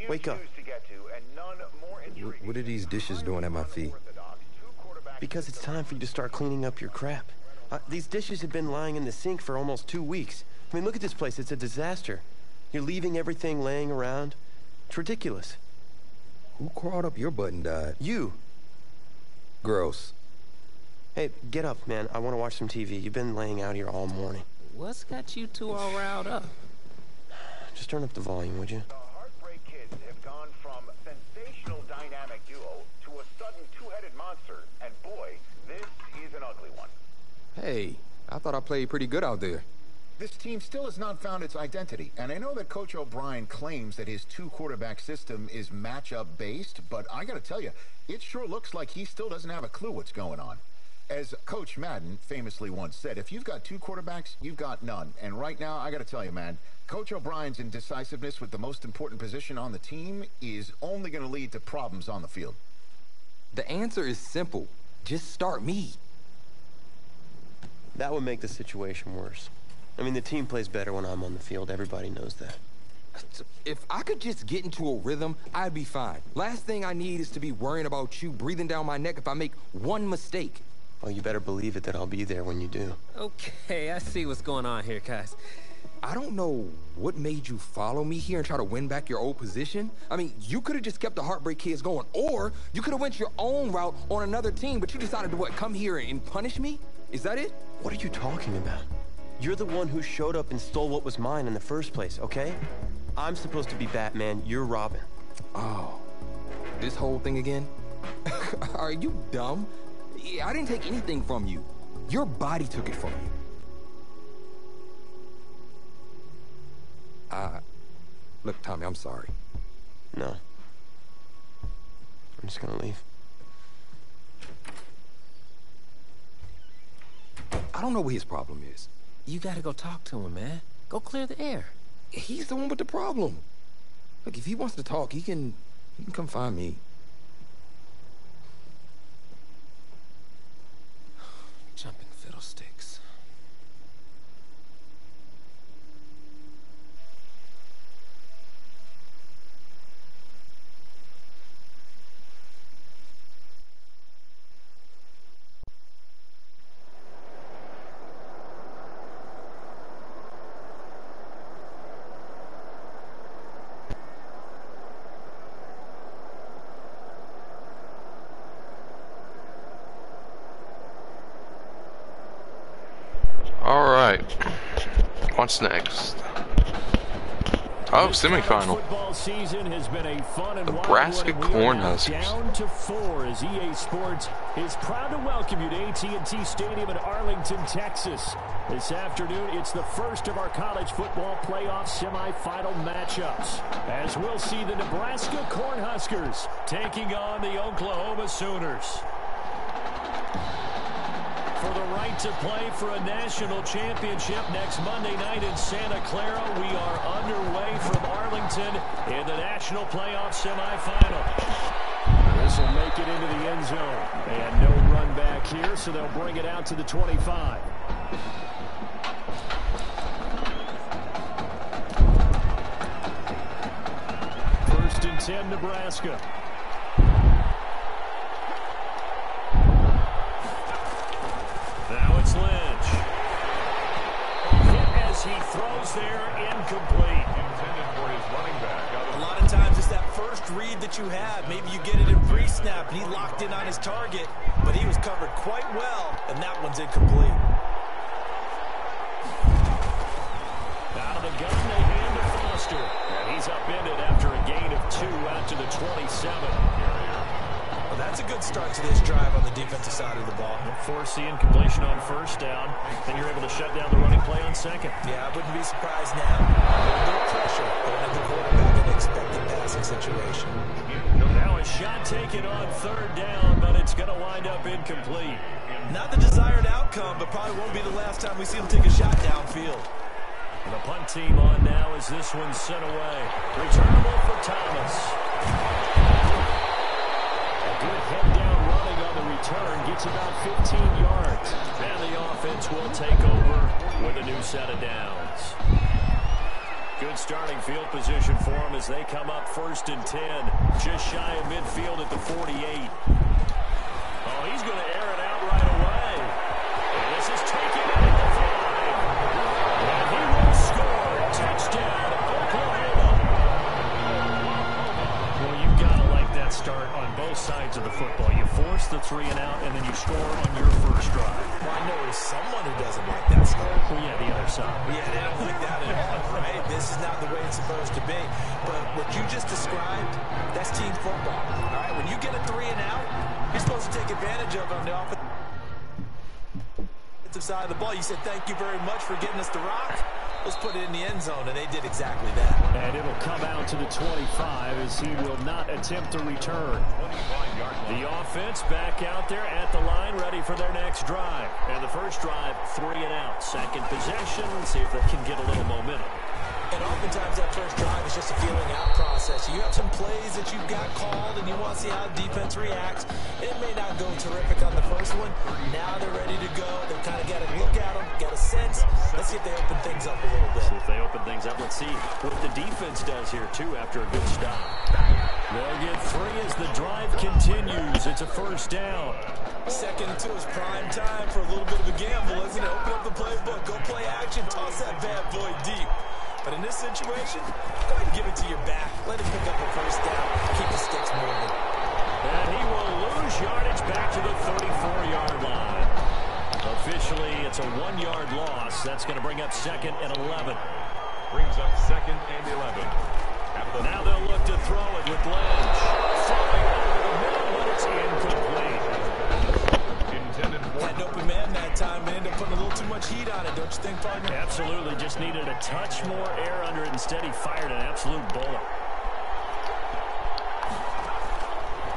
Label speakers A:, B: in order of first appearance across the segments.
A: Wake up.
B: What are these dishes doing at my feet?
A: Because it's time for you to start cleaning up your crap. These dishes have been lying in the sink for almost 2 weeks. I mean, look at this place. It's a disaster. You're leaving everything laying around. It's ridiculous.
B: Who crawled up your butt and died?
A: You.
B: Gross.
A: Hey, get up, man. I want to watch some TV. You've been laying out here all morning.
C: What's got you two all riled up?
A: Just turn up the volume, would you?
D: The Heartbreak Kids have gone from sensational dynamic duo to a sudden two-headed monster. And boy, this is an ugly one.
B: Hey, I thought I played pretty good out there.
E: This team still has not found its identity, and I know that Coach O'Brien claims that his two-quarterback system is matchup-based, but I gotta tell you, it sure looks like he still doesn't have a clue what's going on. As Coach Madden famously once said, if you've got two quarterbacks, you've got none. And right now, I gotta tell you, man, Coach O'Brien's indecisiveness with the most important position on the team is only gonna lead to problems on the field.
B: The answer is simple. Just start me.
A: That would make the situation worse. I mean, the team plays better when I'm on the field. Everybody knows that.
B: If I could just get into a rhythm, I'd be fine. Last thing I need is to be worrying about you breathing down my neck if I make one mistake.
A: Well, you better believe it that I'll be there when you do.
C: Okay, I see what's going on here, guys.
B: I don't know what made you follow me here and try to win back your old position. I mean, you could have just kept the Heartbreak Kids going, or you could have went your own route on another team, but you decided to, what, come here and punish me? Is that it?
A: What are you talking about? You're the one who showed up and stole what was mine in the first place, okay? I'm supposed to be Batman, you're Robin.
B: Oh, this whole thing again? Are you dumb? I didn't take anything from you. Your body took it from you. Look, Tommy, I'm sorry.
A: No. I'm just gonna leave.
B: I don't know what his problem is.
C: You gotta go talk to him, man. Go clear the air.
B: He's the one with the problem. Look, if he wants to talk, he can come find me.
C: Jumping fiddlesticks.
F: Alright, what's next? Oh, semifinal. Nebraska Cornhuskers.
G: Down to 4 as EA Sports is proud to welcome you to AT&T Stadium in Arlington, Texas. This afternoon, it's the first of our college football playoff semifinal matchups, as we'll see the Nebraska Cornhuskers taking on the Oklahoma Sooners. For the right to play for a national championship next Monday night in Santa Clara, we are underway from Arlington in the national playoff semifinal. This will make it into the end zone. And no run back here, so they'll bring it out to the 25. First and 10, Nebraska. Now it's Lynch. Hit as he throws there, incomplete. Intended for his running back.
H: A lot of times it's that first read that you have. Maybe you get it in pre-snap and he locked in on his target, but he was covered quite well, and that one's incomplete.
G: Out of the gun, they hand to Foster. And he's upended after a gain of 2 out to the 27.
H: Well, that's a good start to this drive on the defensive side of the ball.
G: Force the incompletion on first down, and you're able to shut down the running play on second.
H: Yeah, I wouldn't be surprised now. A little bit of pressure going at the quarterback in an expected passing situation.
G: Now a shot taken on third down, but it's going to wind up incomplete.
H: Not the desired outcome, but probably won't be the last time we see him take a shot downfield.
G: The punt team on now as this one's sent away. Returnable for Thomas. A good head down running on the return. Gets about 15 yards. And the offense will take over with a new set of downs. Good starting field position for him as they come up 1st and 10. Just shy of midfield at the 48. Oh, he's going to air it out right away. And this is taken at the 5. And he will score. Touchdown, Oklahoma. Well, you've got to like that start on both sides of the football. You force the 3 and out, and then you score on your first drive.
H: Well, I know someone who doesn't like that start.
G: Well, yeah, the other side.
H: Yeah, they don't like that at all, right? This is not the way it's supposed to be. But what you just described, that's team football. All right, when you get a 3 and out, you're supposed to take advantage of it on the offensive side of the ball. You said, thank you very much for getting us the rock. Let's put it in the end zone, and they did exactly that.
G: And it'll come out to the 25 as he will not attempt to return. The offense back out there at the line, ready for their next drive. And the first drive, 3 and out. Second possession, see if they can get a little momentum.
H: And oftentimes that first drive is just a feeling out process. You have some plays that you've got called and you want to see how the defense reacts. It may not go terrific on the first one. Now they're ready to go. They've kind of got to look at them, get a sense. Let's see if they open things up a little bit.
G: See if they open things up. Let's see what the defense does here, too, after a good stop. They'll get 3 as the drive continues. It's a first down.
H: 2nd and 2 is prime time for a little bit of a gamble, isn't it? Open up the playbook, go play action, toss that bad boy deep. But in this situation, go ahead and give it to your back. Let him pick up a first down. Keep the sticks moving.
G: And he will lose yardage back to the 34-yard line. Officially, it's a 1-yard loss. That's going to bring up 2nd and 11.
I: Brings up 2nd and 11.
G: Now they'll look to throw it with Lynch. Throwing over the middle, but it's incomplete.
H: Had an open man that time and ended up putting a little too much heat on it, don't you think, partner?
G: Absolutely. Just needed a touch more air under it. Instead, he fired an absolute bullet.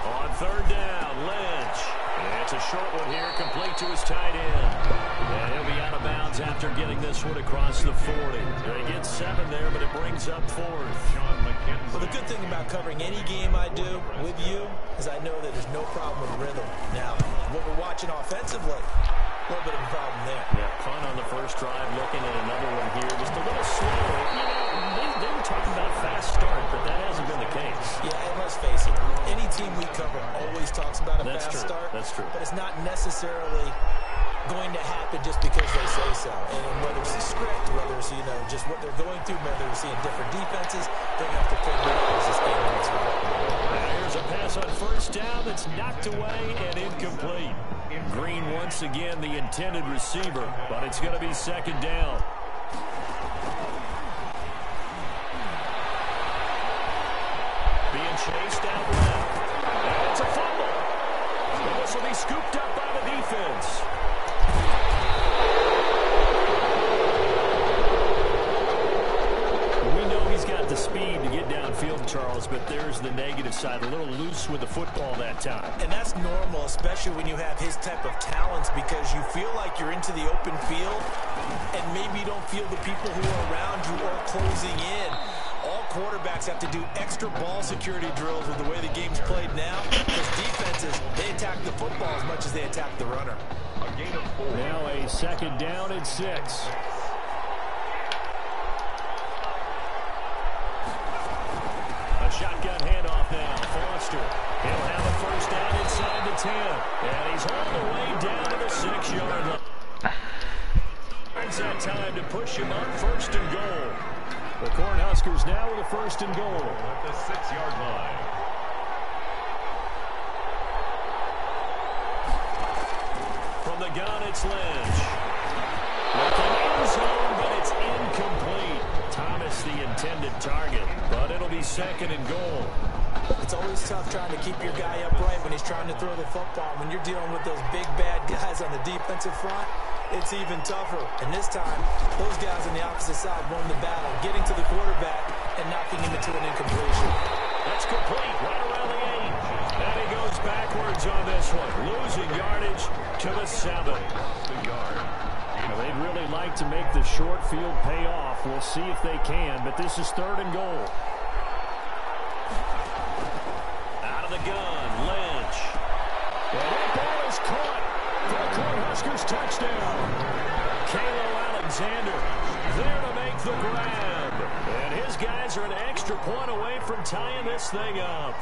G: On 3rd down, Lynch. It's a short one here, complete to his tight end. And he'll be out of bounds after getting this one across the 40. They get 7 there, but it brings up 4th.
H: Well, the good thing about covering any game I do with you is I know that there's no problem with rhythm. Now, what we're watching offensively, a little bit of a problem there.
G: Yeah, punt on the first drive, looking at another one here. Just a little slower. You know, they were talking about a fast start, but that hasn't been the case.
H: Yeah, and let's face it, any team we cover always talks about a fast start.
G: That's true.
H: But it's not necessarily going to happen just because they say so. And whether it's the script, whether it's, you know, just what they're going through, whether they're seeing different defenses, they have to figure it out as this game moves on.
G: Here's a pass on first down that's knocked away and incomplete. Green once again the intended receiver, but it's going to be 2nd down. Being chased out left. And it's a fumble. This will be scooped up by the defense. We know he's got the speed to get downfield, Charles, but there's the negative side. A little loose with the football that time.
H: And that's normal, especially when you have his type of talents, because you feel like you're into the open field and maybe you don't feel the people who are around you are closing in. All quarterbacks have to do extra ball security drills with the way the game's played now, because defenses, they attack the football as much as they attack the runner.
I: A gain of 4.
G: Now a 2nd down and 6. A shotgun handoff now. Foster. He'll have a first down inside the 10. And he's all the way down to the 6-yard line. It's that time to push him up 1st and goal. The Cornhuskers now with a 1st and goal.
I: At the 6-yard line.
G: From the gun, it's Lynch. Looking in zone, but it's incomplete. Thomas the intended target, but it'll be 2nd and goal.
H: It's always tough trying to keep your guy upright when he's trying to throw the football. When you're dealing with those big, bad guys on the defensive front, it's even tougher. And this time, those guys on the opposite side won the battle, getting to the quarterback and knocking him into an incompletion.
G: That's complete, right around the 8. And he goes backwards on this one, losing yardage to the 7. They'd really like to make the short field pay off. We'll see if they can, but this is 3rd and goal. Out of the gun, Lynch. And that ball is caught for the Cornhuskers touchdown. Kalo Alexander there to make the grab. And his guys are an extra point away from tying this thing up.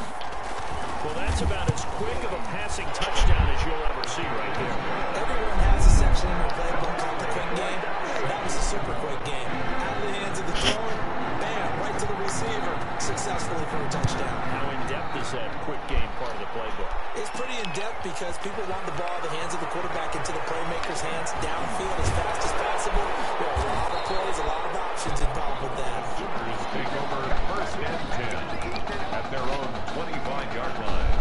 G: Well, that's about as quick of a passing touchdown as you'll ever see right there.
H: Everyone has a section in their playbook called the quick game. That was a super quick game. Out of the hands of the thrower, bam, right to the receiver, successfully for a touchdown.
G: How in-depth is that quick game part of the playbook?
H: It's pretty in-depth because people want the ball in the hands of the quarterback into the playmaker's hands, downfield as fast as possible. There are a lot of plays, a lot of options involved with that.
I: Sooners take over first and 10 at their own 25-yard line.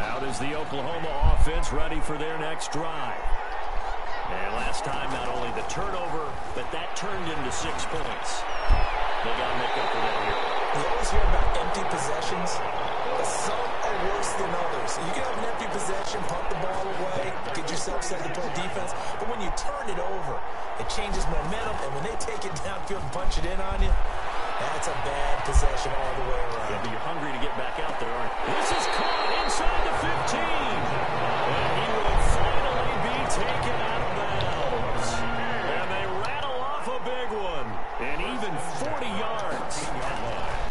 G: Out is the Oklahoma offense ready for their next drive. And last time, not only the turnover, but that turned into 6 points. They got to make up for that here.
H: You always hear about empty possessions. Some are worse than others. You can have an empty possession, punt the ball away, get yourself set to play defense. But when you turn it over, it changes momentum. And when they take it downfield and punch it in on you, that's a bad possession all the way around.
G: Yeah, but you're hungry to get back out there, aren't you? This is caught inside the 15. And he will finally be taken out of bounds. And they rattle off a big one. And even 40 yards.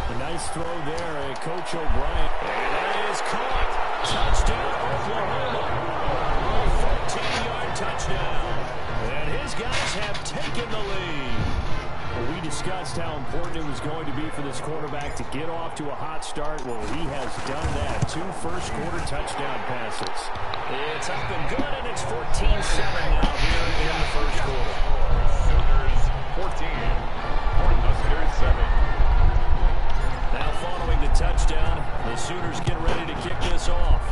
G: A nice throw there, Coach O'Brien. And that is caught. Touchdown, Oklahoma. A 14-yard touchdown. And his guys have taken the lead. Well, we discussed how important it was going to be for this quarterback to get off to a hot start. Well, he has done that. 2 first-quarter touchdown passes. It's up and good, and it's 14-7 now here in the first quarter.
I: Sooners 14, Cornhuskers 7.
G: Now following the touchdown, the Sooners get ready to kick this off.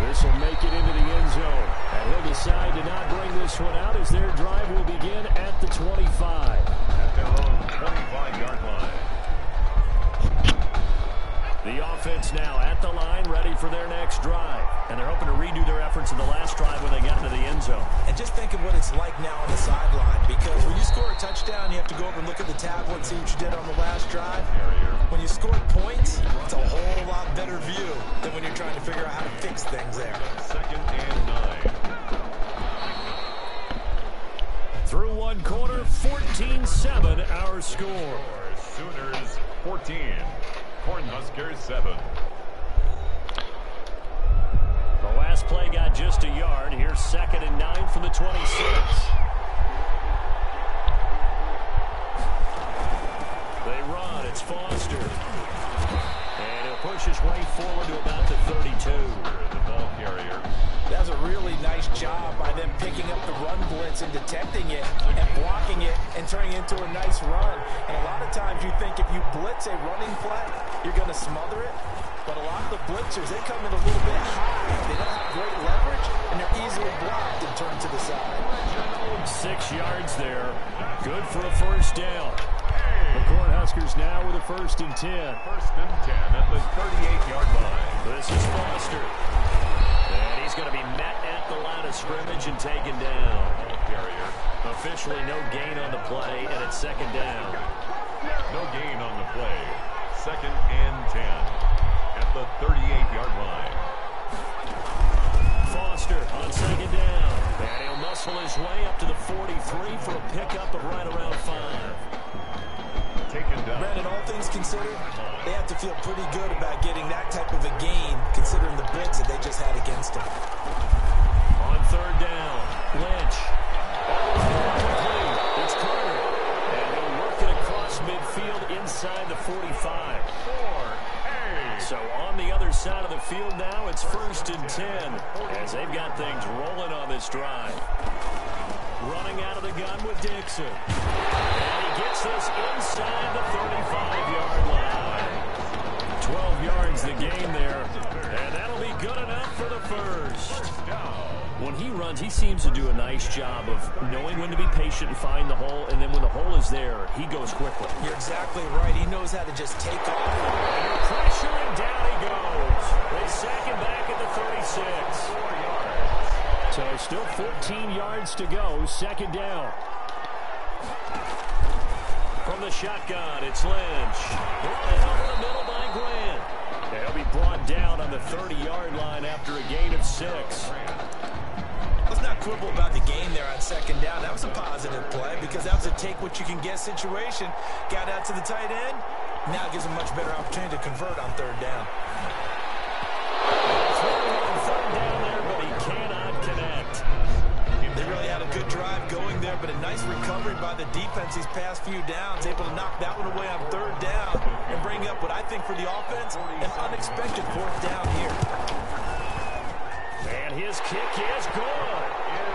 G: This will make it into the end zone. And he'll decide to not bring this one out as their drive will begin at the 25.
I: At their own 25-yard line.
G: The offense now at the line, ready for their next drive. And they're hoping to redo their efforts in the last drive when they got into the end zone.
H: And just think of what it's like now on the sideline, because when you score a touchdown, you have to go over and look at the tablet and see what you did on the last drive. When you scored points, it's a whole lot better view than when you're trying to figure out how to fix things there.
I: Second and 9.
G: Through one quarter, 14-7 our score.
I: Sooners 14, Cornhuskers 7.
G: The last play got just a yard. Here's 2nd and 9 from the 26. They run. It's Foster. And he'll push his way forward to about the 32.
I: The ball carrier.
H: That was a really nice job by them picking up the run blitz and detecting it and blocking it and turning it into a nice run. And a lot of times you think if you blitz a running play, you're going to smother it. But a lot of the blitzers, they come in a little bit high. They don't have great leverage, and they're easily blocked and turned to the side.
G: 6 yards there. Good for a first down. The Cornhuskers now with a 1st and 10.
I: 1st and 10 at the 38-yard line.
G: This is Foster. And he's going to be met at the line of scrimmage and taken down.
I: Carrier.
G: Officially no gain on the play, and it's 2nd down.
I: No gain on the play. 2nd and 10 at the 38-yard line.
G: Foster on 2nd down. And he'll muscle his way up to the 43 for a pickup of right around 5.
I: Taken down.
H: Brandon, all things considered, they have to feel pretty good about getting that type of a gain, considering the bigs that they just had against them.
G: On 3rd down, Lynch. Complete. It's Carter. And he'll work it across midfield inside the 45. So on the other side of the field now, it's 1st and 10 as they've got things rolling on this drive. Running out of the gun with Dixon. And he gets this inside the 35-yard line. 12 yards the gain there. And that'll be good enough for the first. When he runs, he seems to do a nice job of knowing when to be patient and find the hole. And then when the hole is there, he goes quickly.
H: You're exactly right. He knows how to just take off.
G: And pressure, and down he goes. They sack him back at the 36. 4 yards. So still 14 yards to go. 2nd down. From the shotgun, it's Lynch. Running over the middle by Grant. And he'll be brought down on the 30-yard line after a gain of 6.
H: Let's not quibble about the gain there on second down. That was a positive play because that was a take-what-you-can-get situation. Got out to the tight end. Now it gives him a much better opportunity to convert on third down.
G: Third down there, but he cannot connect.
H: They really had a good drive going there, but a nice recovery by the defense these past few downs. Able to knock that one away on third down and bring up what I think for the offense, an unexpected fourth down here.
G: And his kick is good.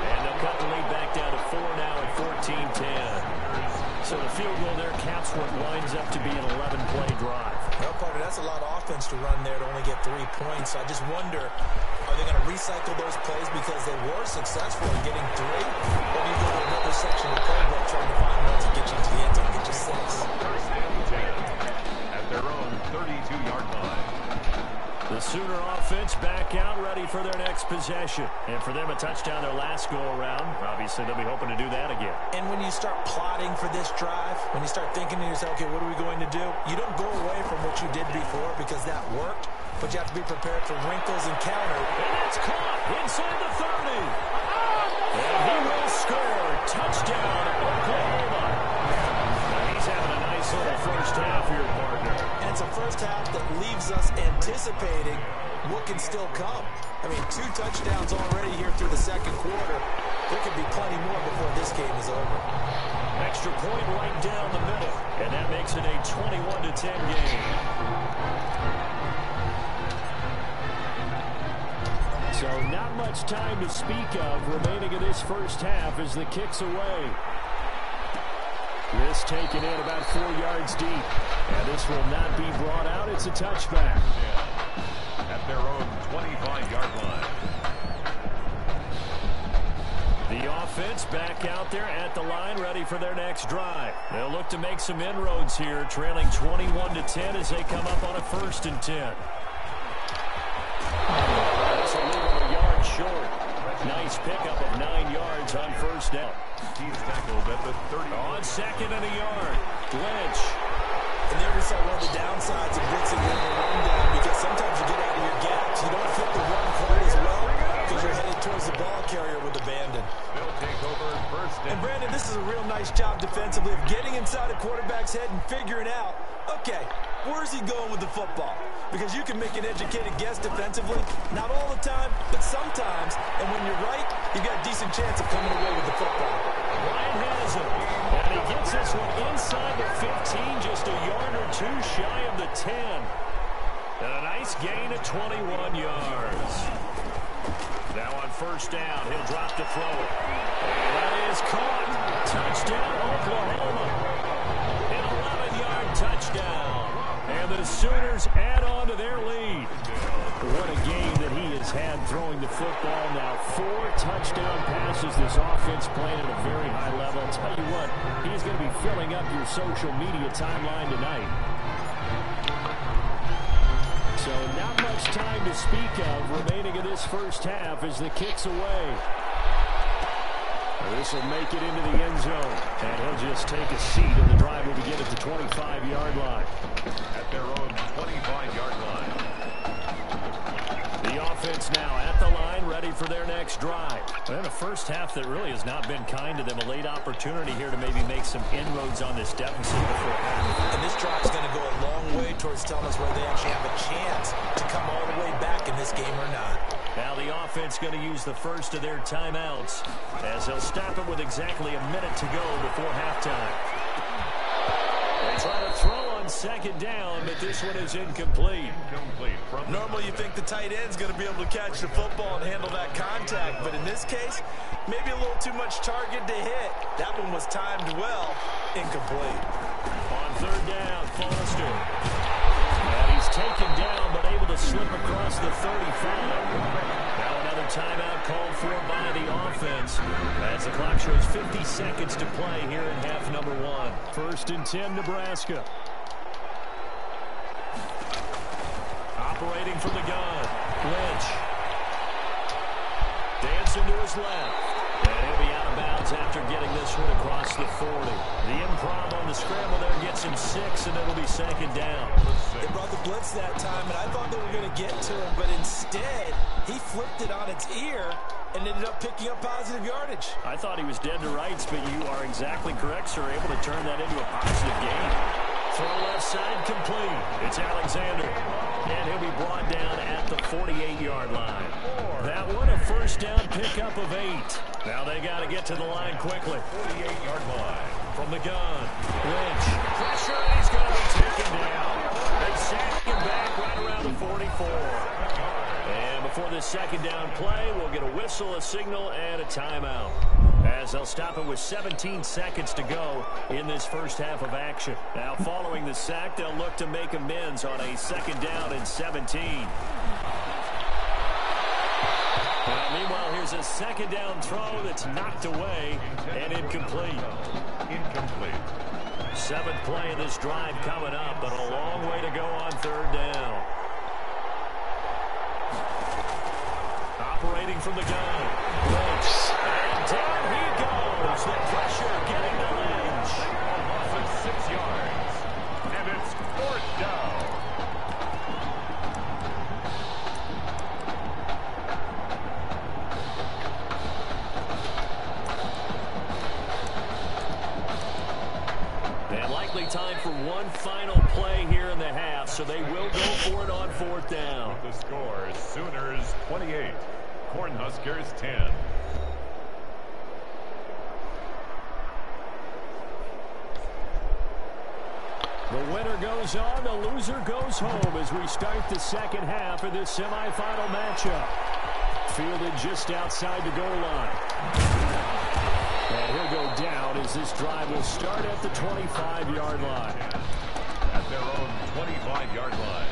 G: And they'll cut the lead back down to 4 now at 14-10. So the field goal there caps what winds up to be an 11-play drive.
H: Well, partner, that's a lot of offense to run there to only get 3 points. I just wonder, are they going to recycle those plays because they were successful in getting 3? Or do you go to another section of the playbook trying to find one to get you to the end zone and get you 6?
I: First and 10 at their own 32-yard line.
G: The Sooner offense back out, ready for their next possession. And for them, a touchdown their last go-around. Obviously, they'll be hoping to do that again.
H: And when you start plotting for this drive, when you start thinking to yourself, okay, what are we going to do? You don't go away from what you did before because that worked, but you have to be prepared for wrinkles and counter.
G: And it's caught inside the 30. And he will score. Touchdown, Oklahoma. He's having a nice little first half here, partner.
H: And it's a first half that leaves us anticipating what can still come. I mean, 2 touchdowns already here through the second quarter. There could be plenty more before this game is over.
G: Extra point right down the middle. And that makes it a 21-10 game. So not much time to speak of remaining in this first half as the kick's away. This taken in about 4 yards deep. And this will not be brought out. It's a touchback.
I: At their own 25-yard line.
G: The offense back out there at the line, ready for their next drive. They'll look to make some inroads here, trailing 21-10 as they come up on a 1st and 10. This will leave them a yard short. Nice pickup of 9 yards on first down.
I: He's tackled at the 30.
G: On 2nd and a yard. Lynch.
H: And there we saw one of the downsides of blitzing when you run down, because sometimes you get out of your gaps. You don't fit the run quite as well because you're headed towards the ball carrier with abandon.
I: They'll take over first.
H: And Brandon, this is a real nice job defensively of getting inside a quarterback's head and figuring out, okay, where's he going with the football? Because you can make an educated guess defensively, not all the time, but sometimes. And when you're right, you've got a decent chance of coming away with the football.
G: Ryan has it. And he gets this one inside the 15, just a yard or 2 shy of the 10. And a nice gain of 21 yards. Now on first down, he'll drop to throw it. And that is caught. Touchdown, Oklahoma. An 11-yard touchdown. And the Sooners add on to their lead. What a game that he has had throwing the football now. 4 touchdown passes. This offense playing at a very high level. I'll tell you what, he's going to be filling up your social media timeline tonight. So not much time to speak of remaining in this first half as the kick's away. This will make it into the end zone. And he'll just take a seat, and the drive will begin at the 25-yard line.
I: At their own 25-yard line.
G: The offense now at the line, ready for their next drive. And a first half that really has not been kind to them. A late opportunity here to maybe make some inroads on this deficit before half.
H: And this drive is going to go a long way towards telling us whether they actually have a chance to come all the way back in this game or not.
G: Now the offense going to use the first of their timeouts as they'll stop it with exactly a minute to go before halftime. They try to throw on second down, but this one is incomplete.
H: Normally you think the tight end's going to be able to catch the football and handle that contact, but in this case, maybe a little too much target to hit. That one was timed well. Incomplete.
G: On third down, Foster. And he's taken down, but able to slip across the 35. Now another timeout called for by the offense as the clock shows 50 seconds to play here in half number 1. 1st and 10, Nebraska. Operating from the gun, Lynch. Dancing to his left. And he'll be out of bounds after getting this one across the 40. The improv on the scramble there gets him 6, and it'll be second down.
H: They brought the blitz that time, and I thought they were going to get to him, but instead, he flipped it on its ear and ended up picking up positive yardage.
G: I thought he was dead to rights, but you are exactly correct, sir. Able to turn that into a positive gain. Throw left side complete. It's Alexander. And he'll be brought down at the 48-yard line. That one a first down pickup of 8. Now they got to get to the line quickly.
I: 48-yard line.
G: From the gun, Lynch. Pressure, and he's going to be taken down. They sack him back right around the 44. And before this second down play, we'll get a whistle, a signal, and a timeout. As they'll stop it with 17 seconds to go in this first half of action. Now following the sack, they'll look to make amends on a second down and 17. Meanwhile, here's a second down throw that's knocked away and incomplete.
I: Incomplete.
G: 7th play of this drive coming up, but a long way to go on third down. Operating from the gun. Lynch. And down he goes. The pressure getting to Lynch.
I: A loss of 6 yards. And it's 4th down.
G: And likely time for one final play here in the half, so they will go for it on 4th down.
I: The score is Sooners 28, Cornhuskers 10.
G: The winner goes on, the loser goes home as we start the second half of this semifinal matchup. Fielded just outside the goal line. And he'll go down as this drive will start at the 25-yard line.
I: At their own 25-yard line.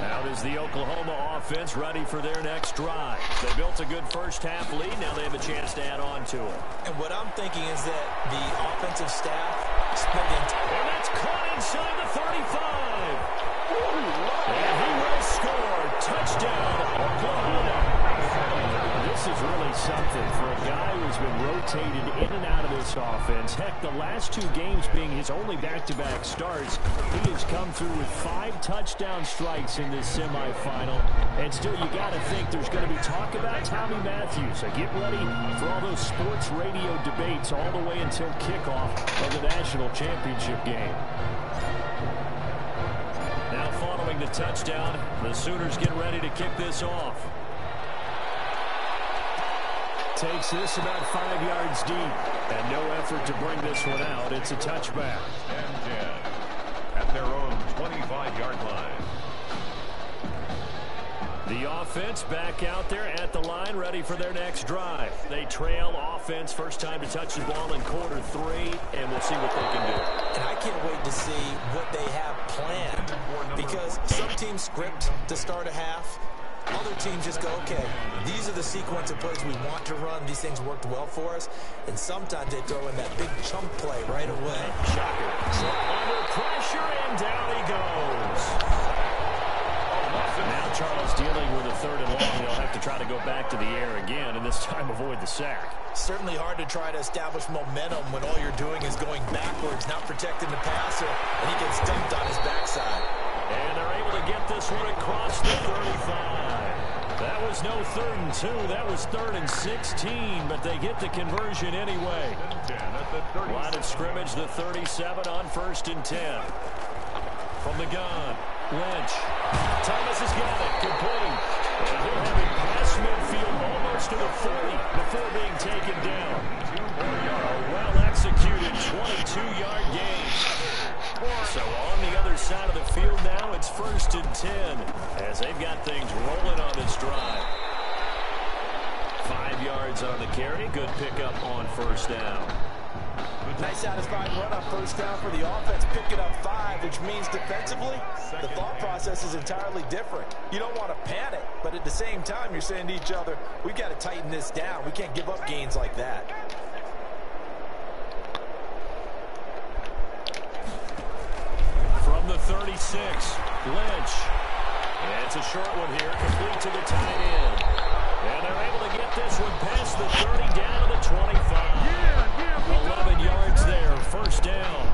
G: Out is the Oklahoma offense ready for their next drive. They built a good first half lead. Now they have a chance to add on to it.
H: And what I'm thinking is that the offensive staff spent the entire...
G: And that's caught inside the 35. And he will score. Touchdown, Oklahoma. This is really something for a guy who's been rotated in and out of this offense. Heck, the last 2 games being his only back-to-back starts, he has come through with 5 touchdown strikes in this semifinal. And still, you got to think there's going to be talk about Tommy Matthews. So get ready for all those sports radio debates all the way until kickoff of the national championship game. Now following the touchdown, the Sooners get ready to kick this off. Takes this about 5 yards deep. And no effort to bring this one out. It's a touchback.
I: And 10 at their own 25-yard line.
G: The offense back out there at the line, ready for their next drive. They trail offense, first time to touch the ball in quarter 3, and we'll see what they can do.
H: And I can't wait to see what they have planned, because some teams script to start a half. Other teams just go, okay, these are the sequence of plays we want to run. These things worked well for us. And sometimes they throw in that big chunk play right away.
G: Shocker. Under pressure, and down he goes. Now Charles dealing with a 3rd and long. They'll have to try to go back to the air again, and this time avoid the sack.
H: Certainly hard to try to establish momentum when all you're doing is going backwards, not protecting the passer, and he gets dumped on his backside.
G: And they're able to get this one across the 35. That was no 3rd and 2. That was 3rd and 16, but they get the conversion anyway. Line of scrimmage, the 37 on 1st and 10. From the gun, Lynch. Thomas has got it, complete. And he'll have it past midfield almost to the 40 before being taken down. A well-executed 22-yard gain. So on the other side of the field now, it's 1st and 10 as they've got things rolling on this drive. 5 yards on the carry. Good pickup on 1st down.
H: Nice satisfying run on 1st down for the offense, picking up 5, which means defensively, the thought process is entirely different. You don't want to panic, but at the same time, you're saying to each other, we've got to tighten this down. We can't give up gains like that.
G: From the 36, Lynch. And it's a short one here, complete to the tight end. And they're able to get get this one past the 30 down to the 25. 11 yards there, first down.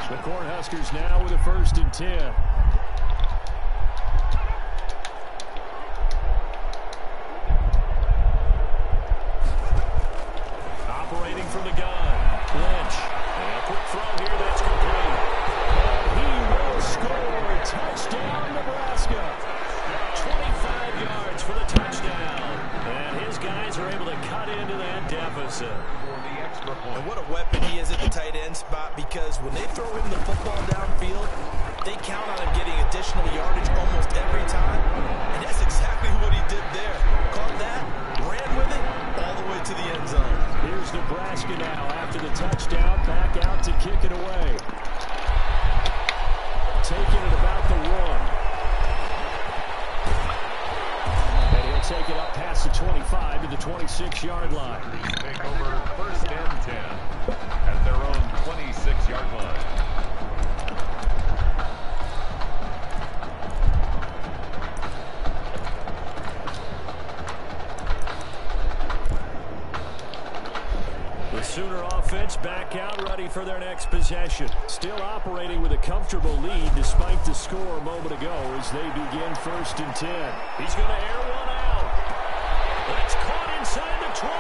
G: The Cornhuskers now with a 1st and 10. Operating from the gun, Lynch. And a quick throw here, that's complete. And he will score. Touchdown, Nebraska. 25 yards for the touchdown. And his guys are able to cut into that deficit.
H: And what a weapon he is at the tight end spot, because when they throw him the football downfield, they count on him getting additional yardage almost every time. And that's exactly what he did there. Caught that, ran with it, all the way to the end zone.
G: Here's Nebraska now after the touchdown, back out to kick it away. Taking it about the 1. And he'll take it up past the 25 to the 26-yard line.
I: Take over 1st and 10 at their own 26-yard line.
G: The Sooner offense back out, ready for their next possession. Still operating with a comfortable lead despite the score a moment ago as they begin 1st and 10. He's going to air one out. That's caught inside the 20.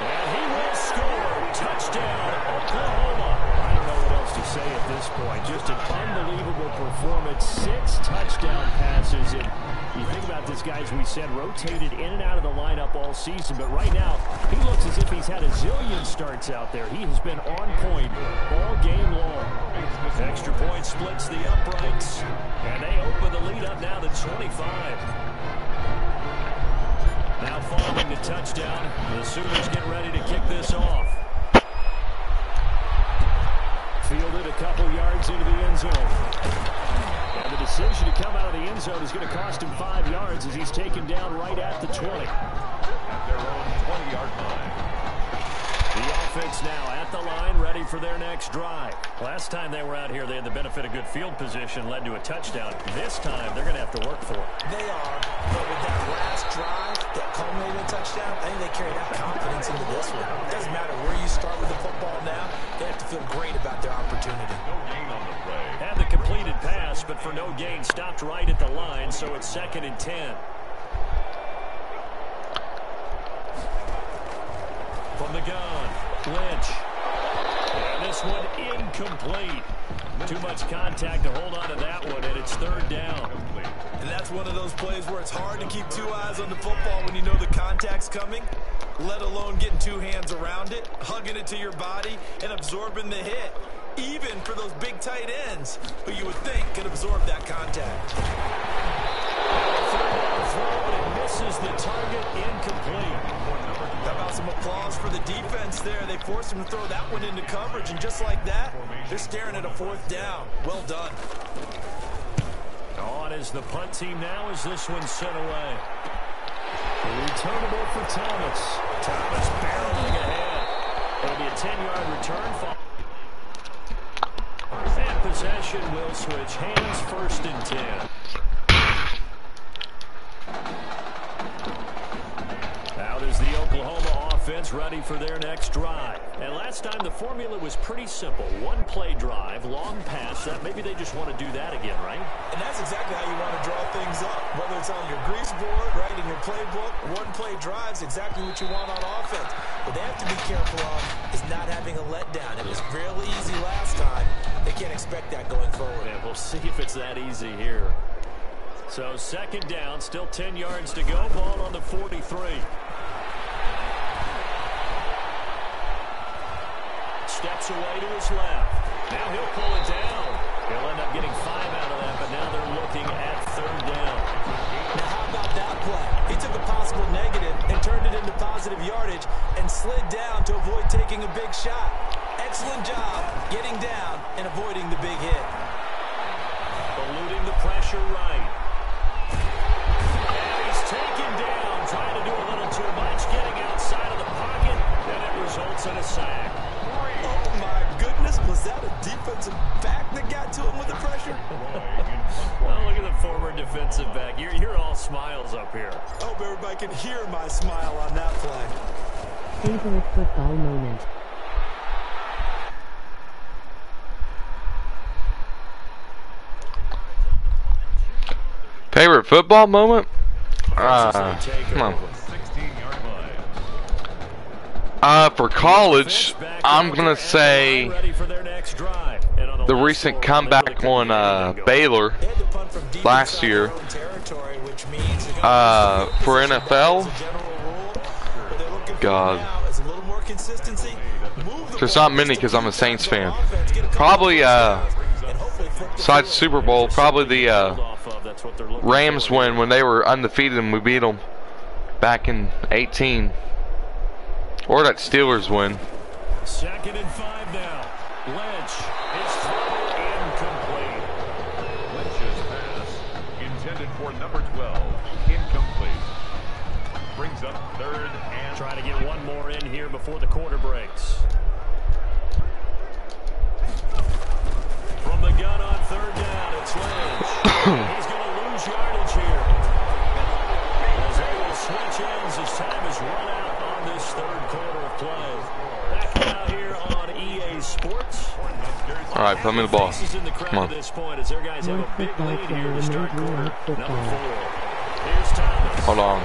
G: And he will score. Touchdown, Oklahoma. I don't know what else to say at this point. Just an unbelievable performance. 6 touchdown passes. And you think about this guy, as we said, rotated in and out of the lineup all season. But right now, he looks as if he's had a zillion starts out there. He has been on point all game long. Extra point splits the uprights. And they open the lead up now to 25. Now following the touchdown, the Sooners get ready to kick this off. Fielded a couple yards into the end zone. And the decision to come out of the end zone is going to cost him 5 yards as he's taken down right at the 20.
I: At their own 20-yard line.
G: The offense now at the line, ready for their next drive. Last time they were out here, they had the benefit of good field position, led to a touchdown. This time, they're going to have to work for it.
H: They are, but with that last drive that culminated in a touchdown, I think they carry that confidence into this one. It doesn't matter where you start with the football now, they have to feel great about their opportunity.
I: No gain on the play.
G: Had the completed pass, but for no gain, stopped right at the line, so it's 2nd and 10. From the gun, Lynch. And this one incomplete. Too much contact to hold on to that one, and it's 3rd down.
H: And that's one of those plays where it's hard to keep 2 eyes on the football when you know the contact's coming, let alone getting 2 hands around it, hugging it to your body, and absorbing the hit. Even for those big tight ends, who you would think could absorb that contact.
G: 3rd down throw, and it misses the target, incomplete.
H: How about some applause for the defense there? They forced him to throw that one into coverage, and just like that, they're staring at a 4th down. Well done.
G: On is the punt team now as this one's sent away. Returnable for Thomas. Thomas barreling ahead. It'll be a 10-yard return. And possession will switch hands, 1st and 10. Out is the Oklahoma offense ready for their next drive. And last time the formula was pretty simple. 1-play drive, long pass. That maybe they just want to do that again, right?
H: And that's exactly how you want to draw things up. Whether it's on your grease board, right, in your playbook, 1-play drives, exactly what you want on offense. What they have to be careful of is not having a letdown. It was real easy last time. They can't expect that going forward.
G: And we'll see if it's that easy here. So 2nd down, still 10 yards to go. Ball on the 43. Steps away to his left. Now he'll pull it down. He'll end up getting 5 out of that, but now they're looking at 3rd down.
H: Now how about that play? He took a possible negative and turned it into positive yardage and slid down to avoid taking a big shot. Excellent job getting down and avoiding the big hit.
G: Eluding the pressure right. And he's taken down, trying to do a little too much, getting outside of the pocket, and it results in a sack.
H: Oh, my goodness. Was that a defensive back that got to him with the pressure?
G: Well, look at the former defensive back. You're all smart. smiles up here.
H: I hope everybody can hear my smile on that play.
J: Favorite football moment.
F: Favorite football moment? Come on. For college, I'm gonna say the recent comeback on Baylor last year. For NFL, God, there's not many because I'm a Saints fan. Probably, besides Super Bowl, probably the Rams win when they were undefeated and we beat them back in 18. Or that Steelers win.
G: 2nd and 5 now. Lynch is thrown incomplete.
I: Lynch's pass intended for number 12. Incomplete. Brings up 3rd and...
G: Trying to get one more in here before the quarter breaks. From the gun on 3rd down, it's Lynch. He's going to lose yardage here. As they will switch ends as time is run out on this 3rd quarter of play. Back now here on EA Sports.
F: All right, put me the ball. Come on.
G: This point as their guys have a big lead here to start quarter number 4. Here's Thomas.
F: Hold on.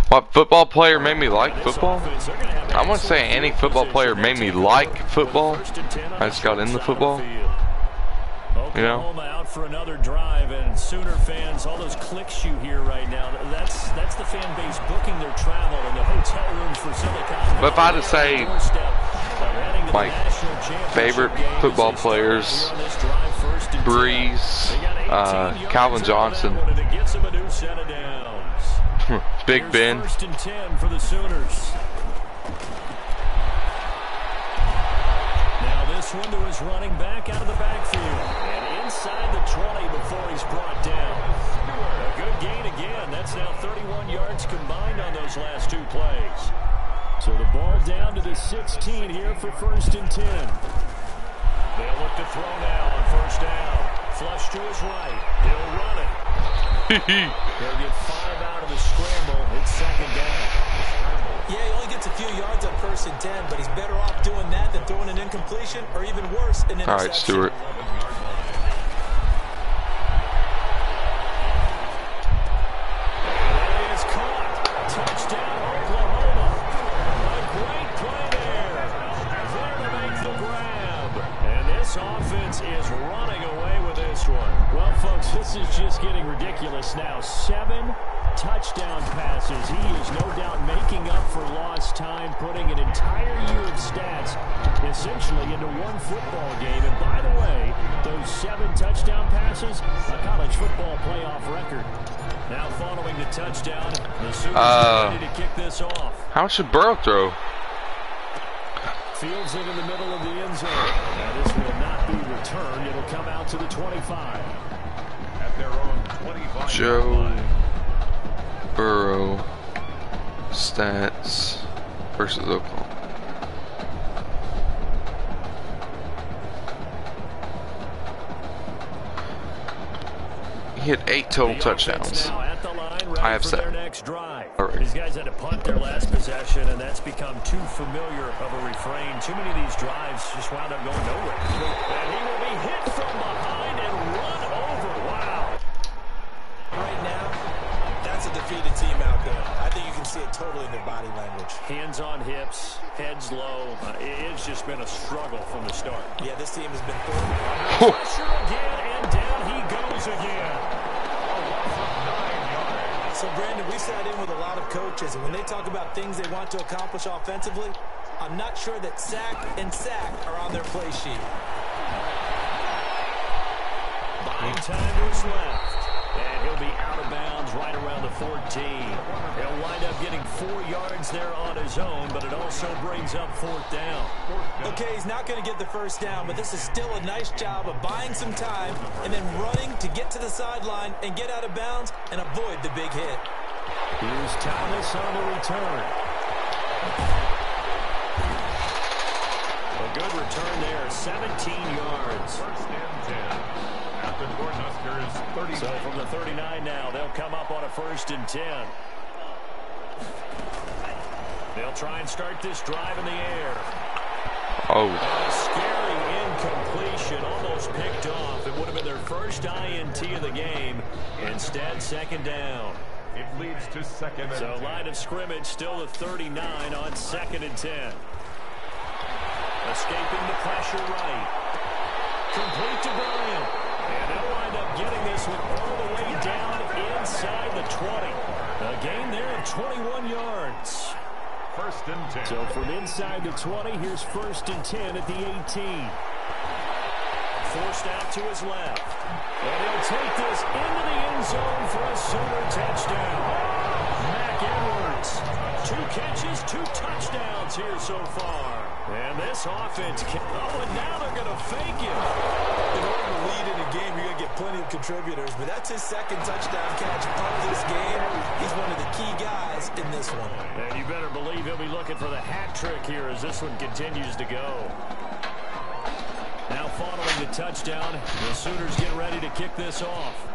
F: What football player made me like football? I wouldn't say any football player made me like football. I just got into football. You know?
G: Oklahoma out for another drive, and Sooner fans, all those clicks you hear right now, that's the fan base booking their travel in the hotel rooms for Silicon.
F: But if I had to say my favorite football players, Breeze, Calvin Johnson, Big Ben.
G: 1st and 10 for the Sooners. Now this window is running back out of the backfield and inside the 20 before he's brought down. A good gain again. That's now 31 yards combined on those last 2 plays. So the ball down to the 16 here for 1st and 10. They'll look to throw now on 1st down. Flush to his right. He'll run it. They'll get 5 out of the scramble. It's 2nd down.
H: Yeah, he only gets a few yards on 1st and 10, but he's better off doing that than throwing an incompletion, or even worse, an interception.
F: All right, Stewart.
G: That is caught. Touchdown, Oklahoma. A great play there. There to make the grab. And this offense is running away with this one. Well, folks, this is just getting ridiculous now. 7 touchdown passes. He is no doubt making up for lost time, putting an entire year of stats essentially into one football game. And by the way, those 7 touchdown passes, a college football playoff record. Now following the touchdown, the Sooners are ready to kick this off.
F: How much should Burrow throw?
G: Fields it in the middle of the end zone. Now this will not be returned. It'll come out to the 25.
I: At their own 25.
F: Joe Burrow stats versus Oklahoma. He had 8 total touchdowns. I have 7.
G: These guys had to punt their last possession, and that's become too familiar of a refrain. Too many of these drives just wound up going nowhere. And he will be hit from behind and run over. Wow.
H: Right now, that's a defeated team out there. I think you can see it totally in their body language.
G: Hands on hips, heads low. It's just been a struggle from the start.
H: Yeah, this team has been through.
G: Pressure again, and down he goes again.
H: So, Brandon, we sat in with a lot of coaches, and when they talk about things they want to accomplish offensively, I'm not sure that sack and sack are on their play sheet.
G: Buying time is left. And he'll be out of bounds right around the 14. He'll wind up getting 4 yards there on his own, but it also brings up 4th down.
H: Okay, he's not going to get the 1st down, but this is still a nice job of buying some time and then running to get to the sideline and get out of bounds and avoid the big hit.
G: Here's Thomas on the return. A good return there, 17 yards.
I: 1st and 10. Niners 30.
G: So from the 39 now, they'll come up on a 1st and 10. They'll try and start this drive in the air.
F: Oh.
G: A scary incompletion, almost picked off. It would have been their first INT of the game. Instead, 2nd down.
I: It leads to 2nd and 10.
G: So line of scrimmage still the 39 on 2nd and 10. Escaping the pressure right. Complete to Bryant. And they'll wind up getting this one all the way down inside the 20. A gain there of 21 yards.
I: 1st and 10.
G: So from inside the 20, here's 1st and 10 at the 18. Forced out to his left. And he'll take this into the end zone for a Sooner touchdown. Mac Edwards, 2 catches, 2 touchdowns here so far. And this offense can... Oh, and now they're going to fake it.
H: In order to lead in a game, you're going to get plenty of contributors, but that's his 2nd touchdown catch of this game. He's one of the key guys in this one.
G: And you better believe he'll be looking for the hat trick here as this one continues to go. Now following the touchdown, the Sooners get ready to kick this off.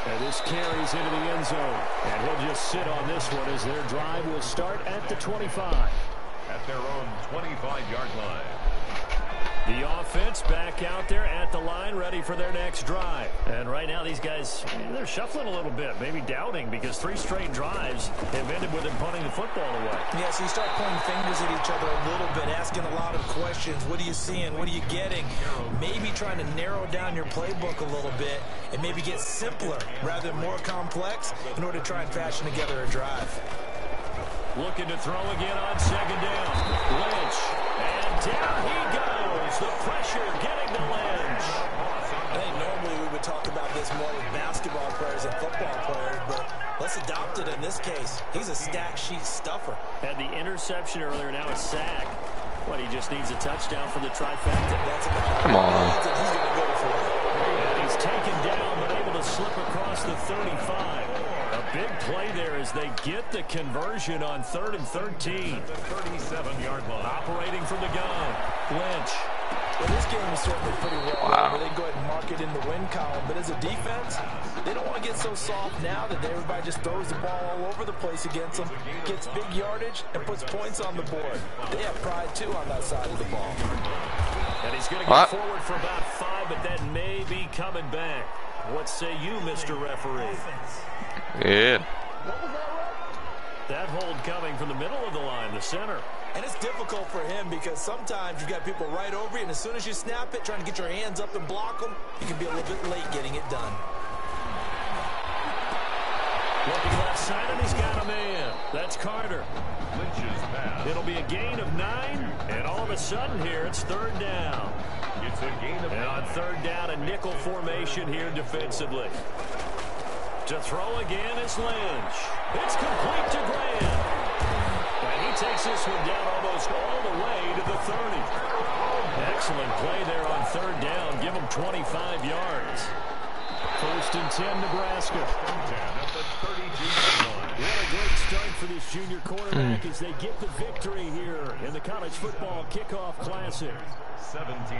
G: And this carries into the end zone. And he'll just sit on this one as their drive will start at the 25.
I: At their own 25-yard line.
G: The offense back out there at the line, ready for their next drive. And right now these guys, they're shuffling a little bit, maybe doubting, because 3 straight drives have ended with them punting the football away.
H: Yeah, so you start pointing fingers at each other a little bit, asking a lot of questions. What are you seeing? What are you getting? Maybe trying to narrow down your playbook a little bit and maybe get simpler rather than more complex in order to try and fashion together a drive.
G: Looking to throw again on 2nd down. Lynch. And down he goes. The pressure getting to Lynch.
H: I think normally we would talk about this more with basketball players and football players, but let's adopt it in this case. He's a stack sheet stuffer.
G: Had the interception earlier, now a sack. What, he just needs a touchdown for the trifecta.
H: That's about
F: Come on.
H: He's going to go for it.
G: And he's taken down, but able to slip across the 35. A big play there as they get the conversion on 3rd and 13.
I: The 37-yard line.
G: Operating from the gun. Lynch.
H: Well, this game is certainly pretty well. They go ahead and mark it in the win column. But as a defense, they don't want to get so soft now that everybody just throws the ball all over the place against them, gets big yardage, and puts points on the board. They have pride, too, on that side of the ball.
G: And he's going to go forward for about 5, but that may be coming back. What say you, Mr. Referee?
F: Yeah.
G: That hold coming from the middle of the line, the center.
H: And it's difficult for him because sometimes you've got people right over you, and as soon as you snap it, trying to get your hands up and block them, you can be a little bit late getting it done.
G: Looking left side, and he's got a man. That's Carter.
I: Lynch's pass.
G: It'll be a gain of 9, and all of a sudden here, it's 3rd down.
I: It's a gain of 9.
G: And on 3rd down, a nickel formation here defensively. To throw again is Lynch. It's complete to Graham. And he takes this one down almost all the way to the 30. Excellent play there on 3rd down. Give him 25 yards. 1st and 10, Nebraska. What a great start for this junior quarterback as they get the victory here in the College Football Kickoff Classic.
I: 17.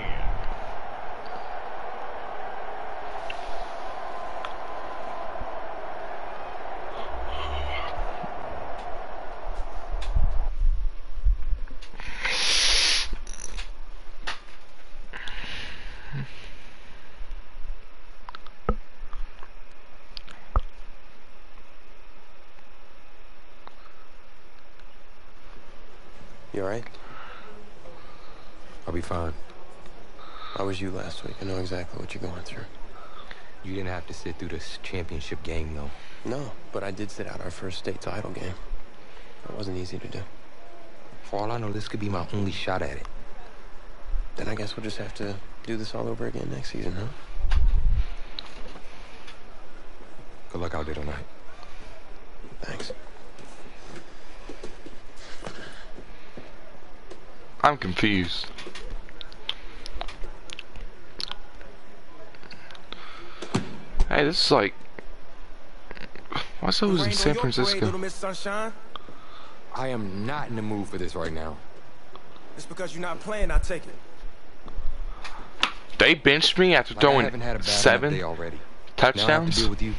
A: You alright?
B: I'll be fine.
A: How was you last week? I know exactly what you're going through.
B: You didn't have to sit through this championship game, though.
A: No, but I did sit out our first state title game. It wasn't easy to do.
B: For all I know, this could be my only shot at it.
A: Then I guess we'll just have to do this all over again next season, huh?
B: Good luck out there tonight.
A: Thanks.
F: I'm confused. Hey, this is like... Why so was in San Francisco?
K: Miss Sunshine?
B: I am not in the mood for this right now.
K: It's because you're not playing, I take it.
F: They benched me after throwing 7
B: already.
F: touchdowns.
B: Now I have to deal with you.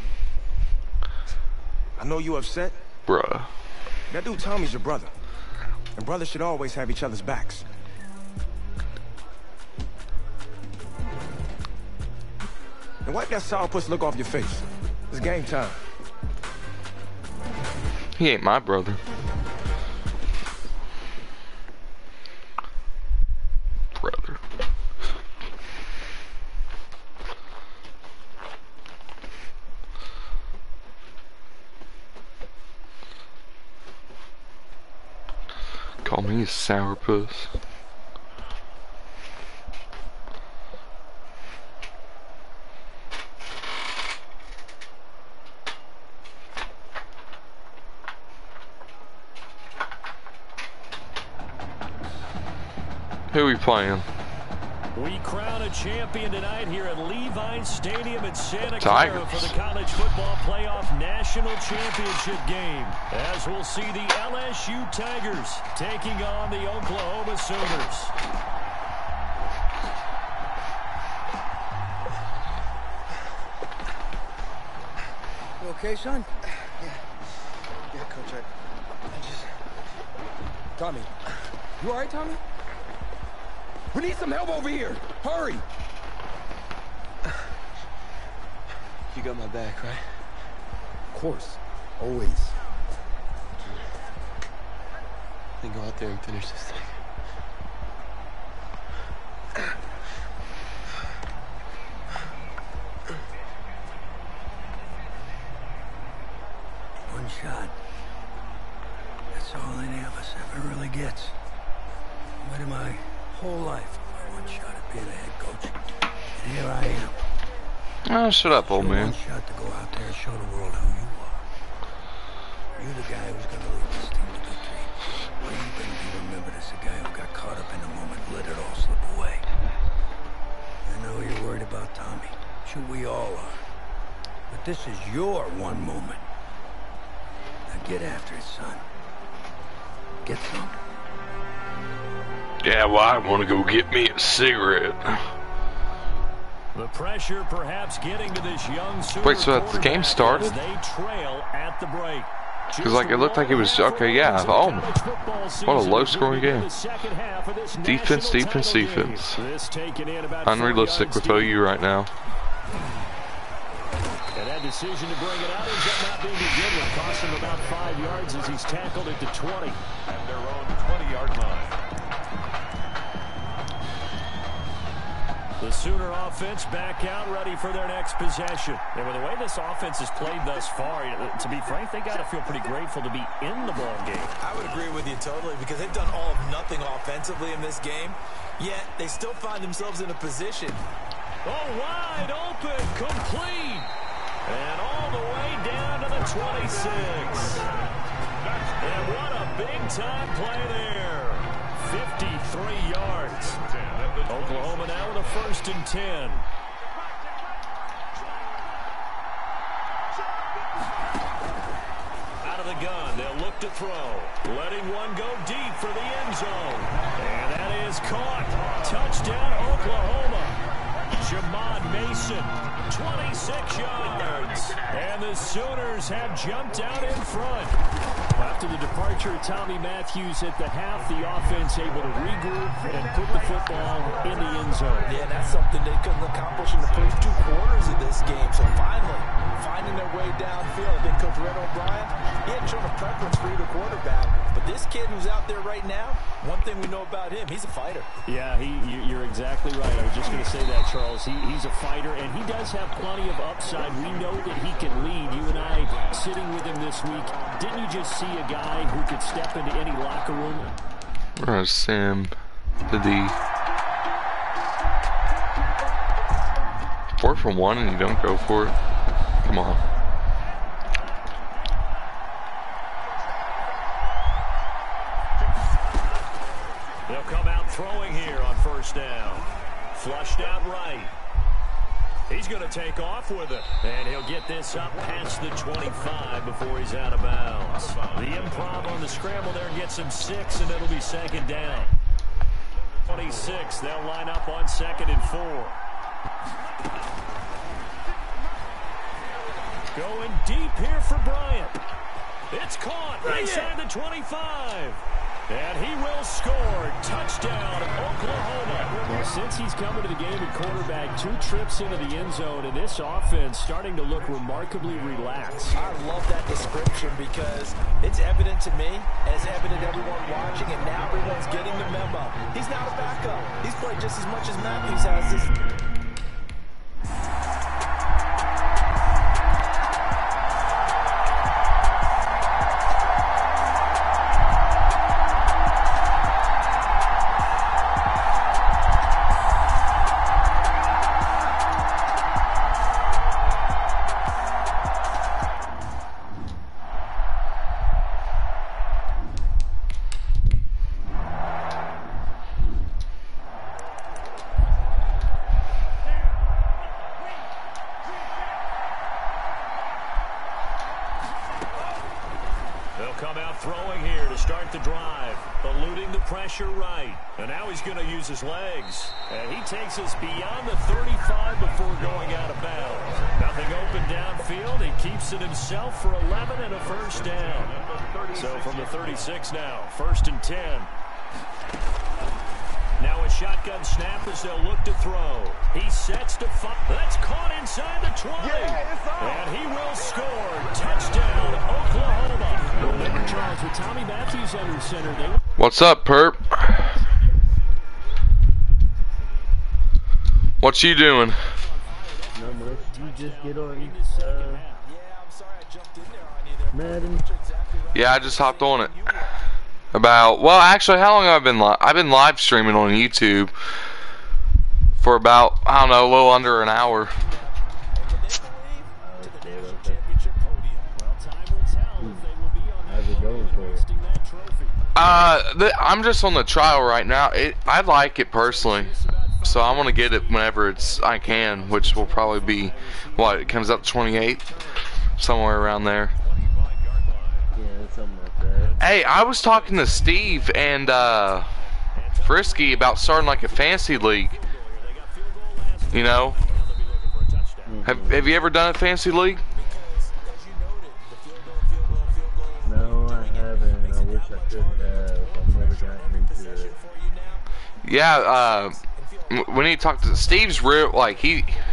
K: I know you upset.
F: Bruh.
K: That dude Tommy's your brother. And brothers should always have each other's backs. And wipe that sourpuss look off your face. It's game time.
F: He ain't my brother. Brother. Call me a sourpuss. Who we playing?
G: We crown a champion tonight here at Levi Stadium in Santa Clara for the College Football Playoff National Championship game. As we'll see the LSU Tigers taking on the Oklahoma Sooners.
K: You okay, son? Yeah, Coach. I just...
B: Tommy. You all right, Tommy? We need some help over here. Hurry.
A: You got my back, right?
B: Of course. Always.
A: Then go out there and finish this thing.
K: One shot. That's all any of us ever really gets. But in my whole life, my one shot at being a head coach. And here I am.
F: Oh, shut up, old man.
K: One shot to go out there and show the world who you are. You're the guy who's going to lead this team to victory. Or are you going to be remembered as the guy who got caught up in the moment and let it all slip away? I know you're worried about Tommy. Sure, we all are. But this is your one moment. Now get after it, son. Get some.
F: Yeah, well, I want to go get me a cigarette.
G: The pressure perhaps getting to this young Sooner.
F: Wait, so the game started?
G: They trail at the break.
F: Because like it looked like it was okay. Yeah. Oh, what a low-scoring game. Defense, defense, defense. Unrealistic with OU right now.
G: And that decision to bring it out ends up not being a good one. Cost him about 5 yards as he's tackled at the 20.
I: At their own 20-yard line.
G: The Sooner offense back out, ready for their next possession. And with the way this offense has played thus far, to be frank, they got to feel pretty grateful to be in the ball game.
H: I would agree with you totally because they've done all of nothing offensively in this game, yet they still find themselves in a position.
G: Oh, wide open, complete, and all the way down to the 26. And what a big-time play there. 53 yards. Oklahoma now with a 1st and 10. Out of the gun, they'll look to throw. Letting one go deep for the end zone. And that is caught. Touchdown, Oklahoma. Jamon Mason, 26 yards. And the Sooners have jumped out in front. After the departure of Tommy Matthews at the half, the offense able to regroup and put the football in the end zone.
H: Yeah, that's something they couldn't accomplish in the first 2 quarters of this game. So finally, finding their way downfield. I think Coach Red O'Brien, he hadn't shown a preference for either quarterback. But this kid who's out there right now, one thing we know about him, he's a fighter.
G: Yeah, you're exactly right. I was just going to say that, Charles. He's a fighter, and he does have plenty of upside. We know that he can lead. You and I sitting with him this week, didn't you just see a guy who could step into any locker room?
F: We're going to Sam to the 4th and 1 and you don't go for it. Come on.
G: They'll come out throwing here on 1st down. Flushed out right. He's going to take off with it. And he'll get this up past the 25 before he's out of bounds. The improv on the scramble there gets him 6, and it'll be 2nd down. 26, they'll line up on 2nd and 4. Going deep here for Bryant. It's caught inside the 25. And he will score. Touchdown, Oklahoma. Well, since he's coming to the game at quarterback, 2 trips into the end zone, and this offense starting to look remarkably relaxed.
H: I love that description because it's evident to me, and it's evident to everyone watching, and now everyone's getting the memo. He's not a backup. He's played just as much as Matthews has this.
G: Come out throwing here to start the drive, eluding the pressure right. And now he's going to use his legs. And he takes us beyond the 35 before going out of bounds. Nothing open downfield. He keeps it himself for 11 and a first down. So from the 36 now, 1st and 10. Now a shotgun snap as they'll look to throw. He sets to fire. That's caught inside the 20. And he will score. Touchdown, Oklahoma. Remember, Charles, with Tommy Matthews under center,
F: What's up, Perp? What you doing?
L: No, much. You just get on Madden.
F: Yeah, I just hopped on it. Well, actually, how long have I been live? I've been live streaming on YouTube for about, I don't know, a little under an hour.
L: How's it going for you?
F: I'm just on the trial right now. I like it personally, so I want to get it whenever I can, which will probably be, what, it comes up 28, somewhere around there.
L: Yeah, something like that.
F: Hey, I was talking to Steve and Frisky about starting like a fantasy league. You know, have you ever done a fantasy league?
L: No, I haven't. I wish I could have. I've never gotten into it.
F: Yeah, we need to talk to Steve's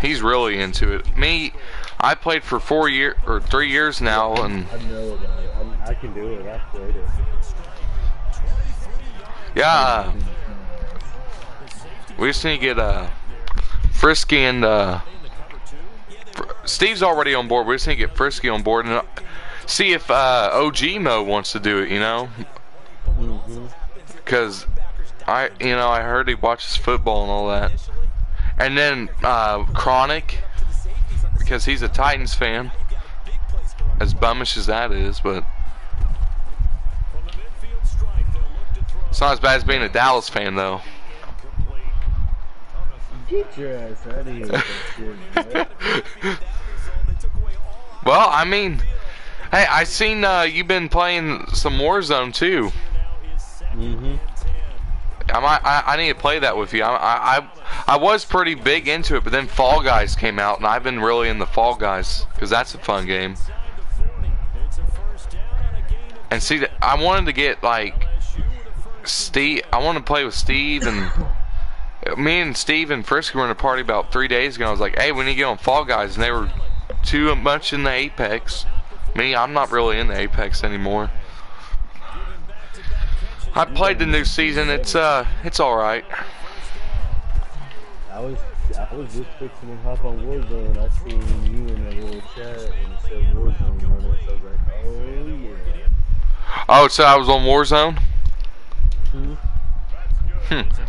F: he's really into it. Me, I played for 3 years now, and
L: I know about it. I can do it. I've played it.
F: Yeah, we just need to get Frisky and Steve's already on board. We just need to get Frisky on board and see if OG Mo wants to do it. You know, because I heard he watches football and all that, and then Chronic, because he's a Titans fan, as bummish as that is, but it's not as bad as being a Dallas fan, though.
L: Get your ass out of here with that shit,
F: Well, I mean, hey, I seen you've been playing some Warzone too. I need to play that with you. I was pretty big into it, but then Fall Guys came out, and I've been really in the Fall Guys because that's a fun game. And see, I wanted to get like Steve. I wanted to play with Steve, and me and Steve and Frisky were in a party about 3 days ago. I was like, "Hey, we need to get on Fall Guys," and they were too much in the Apex. Me, I'm not really in the Apex anymore. I played the new season. It's all right.
L: I was just fixing to hop on Warzone. I seen you in that little chat and it said Warzone running. So I was like, oh yeah.
F: Oh, so I was on Warzone.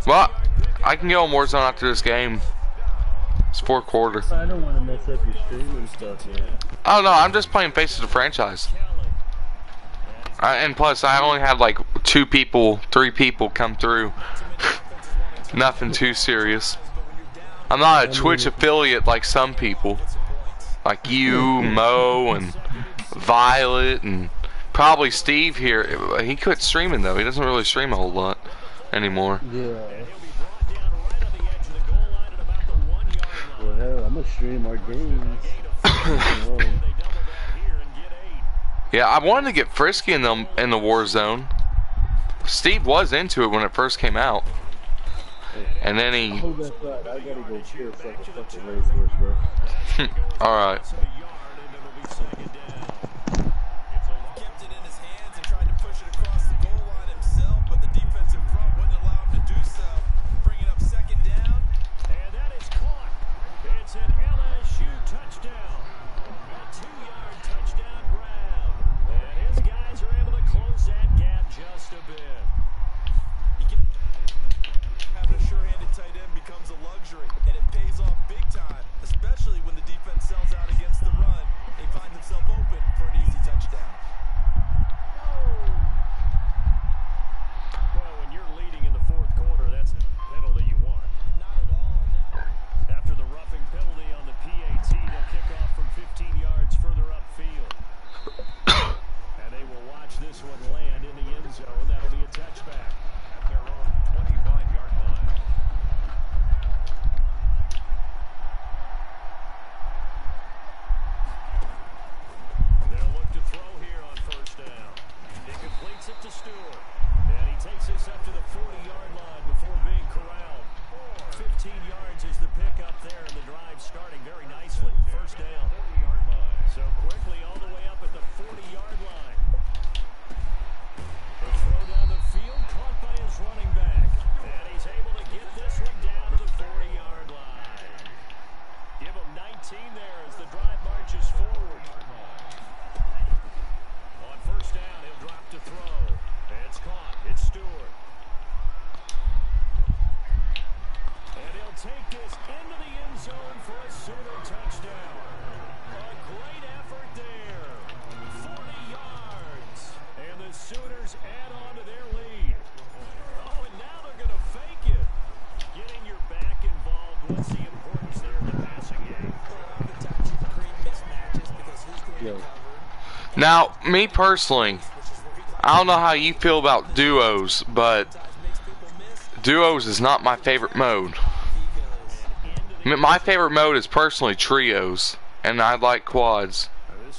F: Well, I can go on Warzone after this game. It's fourth quarter.
L: I don't want to mess up your stream and stuff, man.
F: Oh no, I'm just playing Face of the Franchise. And plus, I only had like 3 people come through. Nothing too serious. I'm not a Twitch affiliate like some people. Like you, Mo, and Violet, and probably Steve here. He quit streaming though. He doesn't really stream a whole lot anymore.
L: Yeah. I'm gonna stream our games.
F: Yeah, I wanted to get frisky in the war zone. Steve was into it when it first came out, and then he.
L: Hold that thought. I gotta go kill like a fucking racehorse, bro.
F: All right. Now, me personally, I don't know how you feel about duos, but duos is not my favorite mode. My favorite mode is personally trios, and I like quads.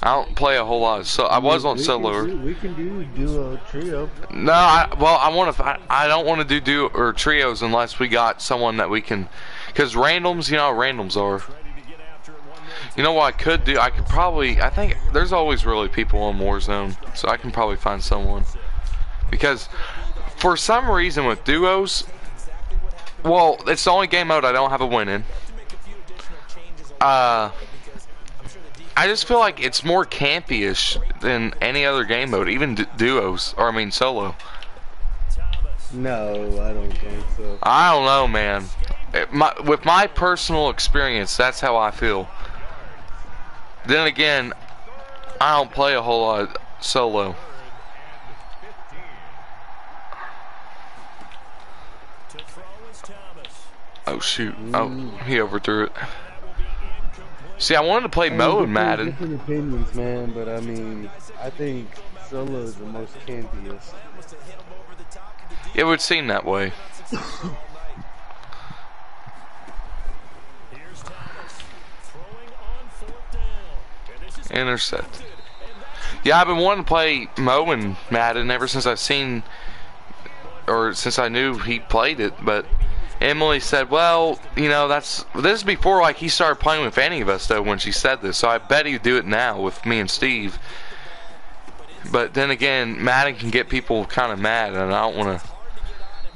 F: I don't play a whole lot, so I was on solo.
L: We can do duo, trio.
F: No, I don't want to do duo or trios unless we got someone that we can, because randoms, you know how randoms are. You know what I could do? I think there's always really people on Warzone, so I can probably find someone. Because for some reason with duos, well, it's the only game mode I don't have a win in. I just feel like it's more campy-ish than any other game mode, even duos, or I mean solo.
L: No, I don't think so.
F: I don't know, man. With my personal experience, that's how I feel. Then again, I don't play a whole lot solo. Oh shoot! Oh, he overthrew it. See, I wanted to play Mo and Madden.
L: Different opinions, man, but I mean, I think solo is the most campiest.
F: It would seem that way. Intercept. Yeah, I've been wanting to play Mo and Madden ever since since I knew he played it, but Emily said, well, you know, this is before like he started playing with any of us though when she said this, so I bet he'd do it now with me and Steve. But then again, Madden can get people kind of mad, and I don't want to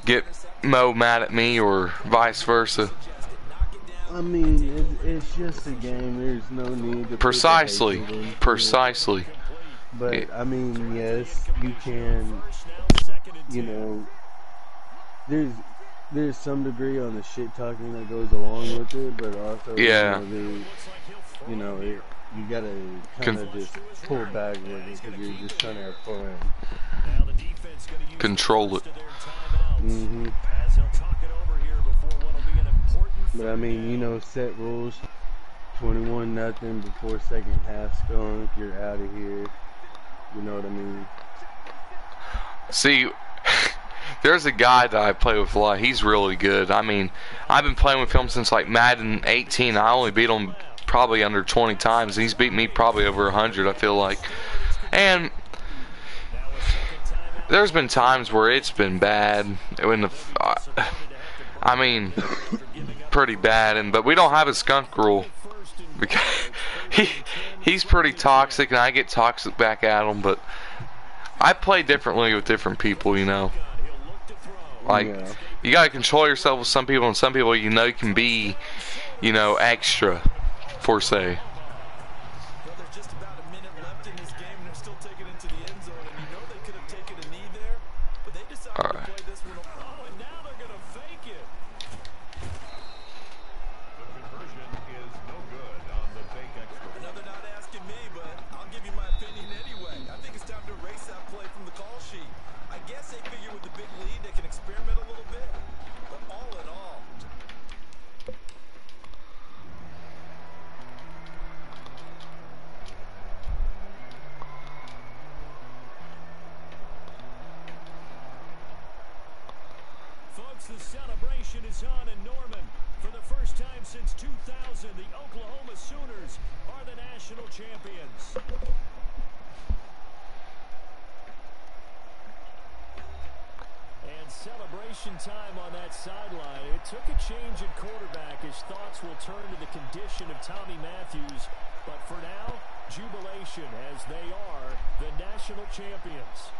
F: get Mo mad at me or vice versa.
L: I mean, it's just a game. There's no need to.
F: Precisely.
L: But
F: yeah.
L: I mean, yes, you can. You know, there's some degree on the shit talking that goes along with it, but also
F: yeah.
L: You gotta kind of just pull back with it because you're just trying to have fun.
F: Control it.
L: Mm-hmm. But I mean, you know, set rules. 21-0 before second half skunk. You're out of here. You know what I mean?
F: See, There's a guy that I play with a lot. He's really good. I mean, I've been playing with him since like Madden 18. I only beat him probably under 20 times. He's beat me probably over 100, I feel like. And there's been times where it's been bad. I mean, pretty bad. But we don't have a skunk rule because he's pretty toxic, and I get toxic back at him. But I play differently with different people, you know. Like, you gotta control yourself with some people, and some people, you know, can be, you know, extra, for say. All right.
G: The celebration is on in Norman. For the first time since 2000, the Oklahoma Sooners are the national champions. And celebration time on that sideline. It took a change at quarterback as thoughts will turn to the condition of Tommy Matthews. But for now, jubilation as they are the national champions.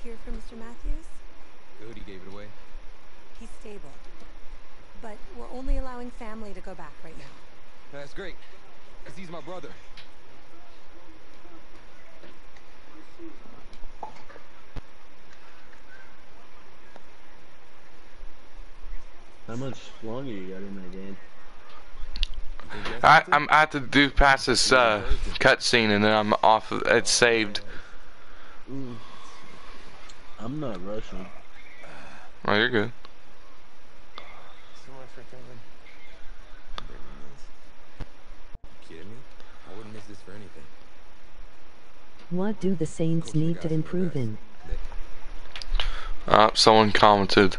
M: Hear from Mr. Matthews?
B: Good, he gave it away.
M: He's stable. But we're only allowing family to go back right now.
B: That's great, because he's my brother.
L: How much longer you got in that game?
F: I have to do past this cutscene, and then I'm off. It's saved.
L: I'm not rushing.
F: Oh, you're good.
B: So much for coming. Kidding me? I wouldn't miss this for anything.
J: What do the Saints need to improve in?
F: Someone commented,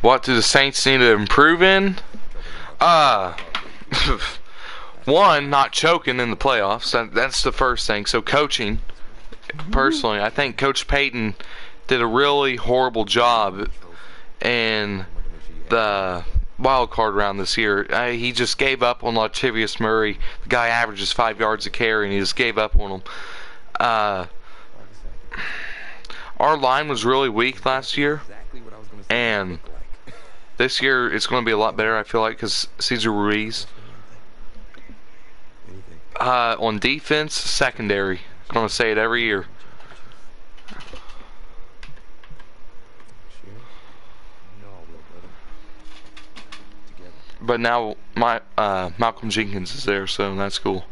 F: what do the Saints need to improve in? One, not choking in the playoffs. That's the first thing. So coaching, personally, I think Coach Payton did a really horrible job in the wild card round this year. He just gave up on Latavius Murray. The guy averages 5 yards a carry, and he just gave up on him. Our line was really weak last year, and this year it's going to be a lot better, I feel like, because Cesar Ruiz. On defense, secondary. I'm going to say it every year. But now my Malcolm Jenkins is there, so that's cool.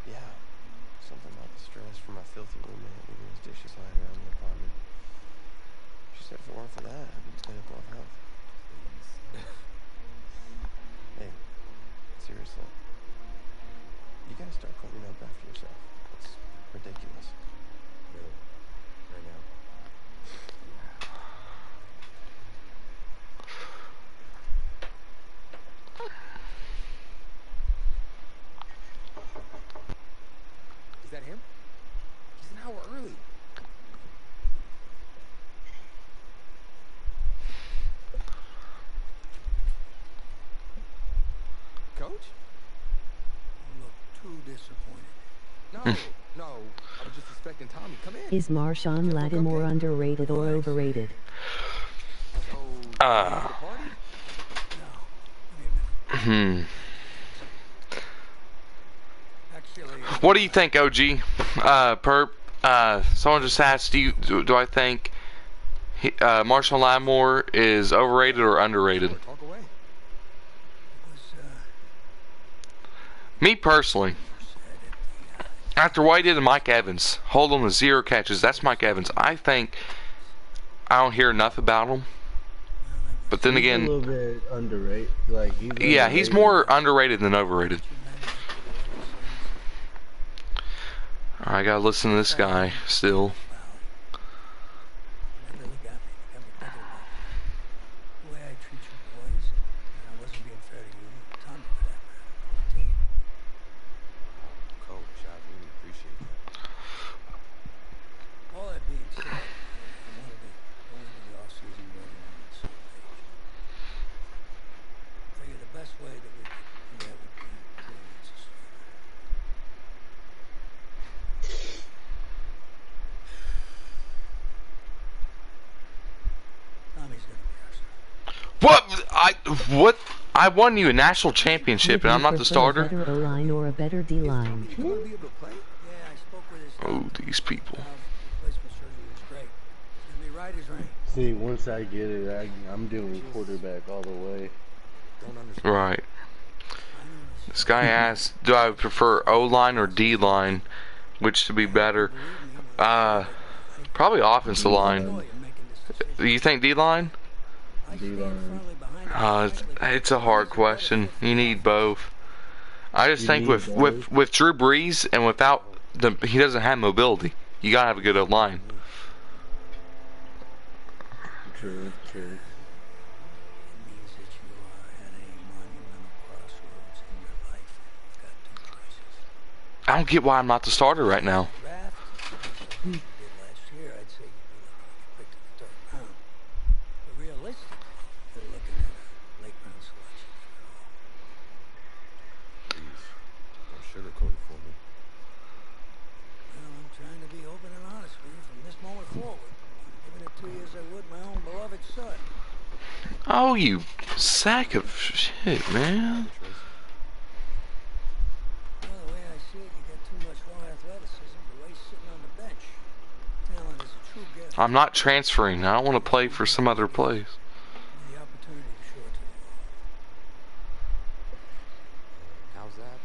A: Yeah, something about the stress from my filthy roommate leaving his dishes lying around the apartment. She said if it weren't for that, I'd be clinical of health. Hey, seriously, you gotta start cleaning up after yourself. It's ridiculous.
B: Really? Right now? Is that him? He's an hour early. Coach?
K: You look too disappointed.
B: No, no, asking Tommy. Come in.
J: Is Marshawn Lattimore underrated or overrated?
F: What do you think, OG? Perp. Someone just asked, do I think Marshawn Lattimore is overrated or underrated? Me personally, after what he did to Mike Evans, hold on to 0 catches, that's Mike Evans. I think I don't hear enough about him. But then again,
L: a little bit underrated. Like,
F: he's more underrated than overrated. I gotta listen to this guy still. What? I won you a national championship, and I'm not the starter.
J: A better O-line or a better D-line?
F: Oh, these people.
L: See, once I get it, I'm doing quarterback all the way.
F: Right. This guy asked, do I prefer O-line or D-line? Which to be better? Probably offensive line. Do you think D-line?
L: D-line.
F: It's a hard question. You need both. I just think with Drew Brees and without he doesn't have mobility. You gotta have a good line.
L: True.
F: I don't get why I'm not the starter right now. Oh, you sack of shit, man. I'm not transferring. I don't want to play for some other place.
B: How's that?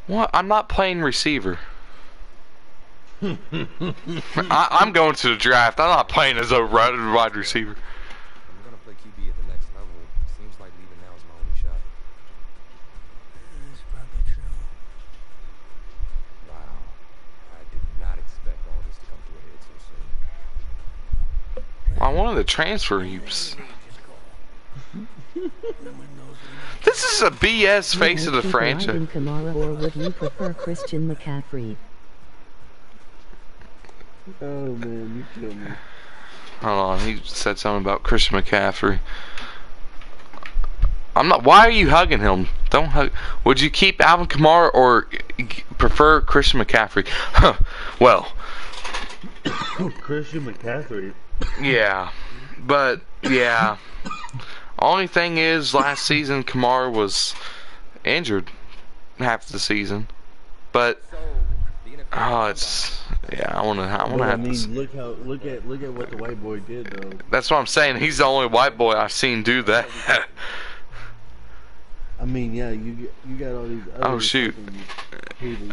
F: What? I'm not playing receiver. I'm going to the draft. I'm not playing as a wide receiver.
B: I'm gonna play QB at the next level. Seems like leaving now is my only shot. That's probably true. Wow. I did not expect all this to come to a head so soon.
F: I wanted to transfer you. This is a BS face of the franchise.
J: Kamara, or would you prefer Christian McCaffrey?
L: Oh man, you killed me.
F: Hold on, he said something about Christian McCaffrey. I'm not. Why are you hugging him? Don't hug. Would you keep Alvin Kamara or prefer Christian McCaffrey? Well,
L: Christian McCaffrey.
F: Yeah, but yeah. Only thing is, last season Kamara was injured half the season, but it's I want to have to.
L: Look at what the white boy did though.
F: That's what I'm saying. He's the only white boy I've seen do that.
L: I mean, yeah, you got all these other
F: shoot.
L: people, you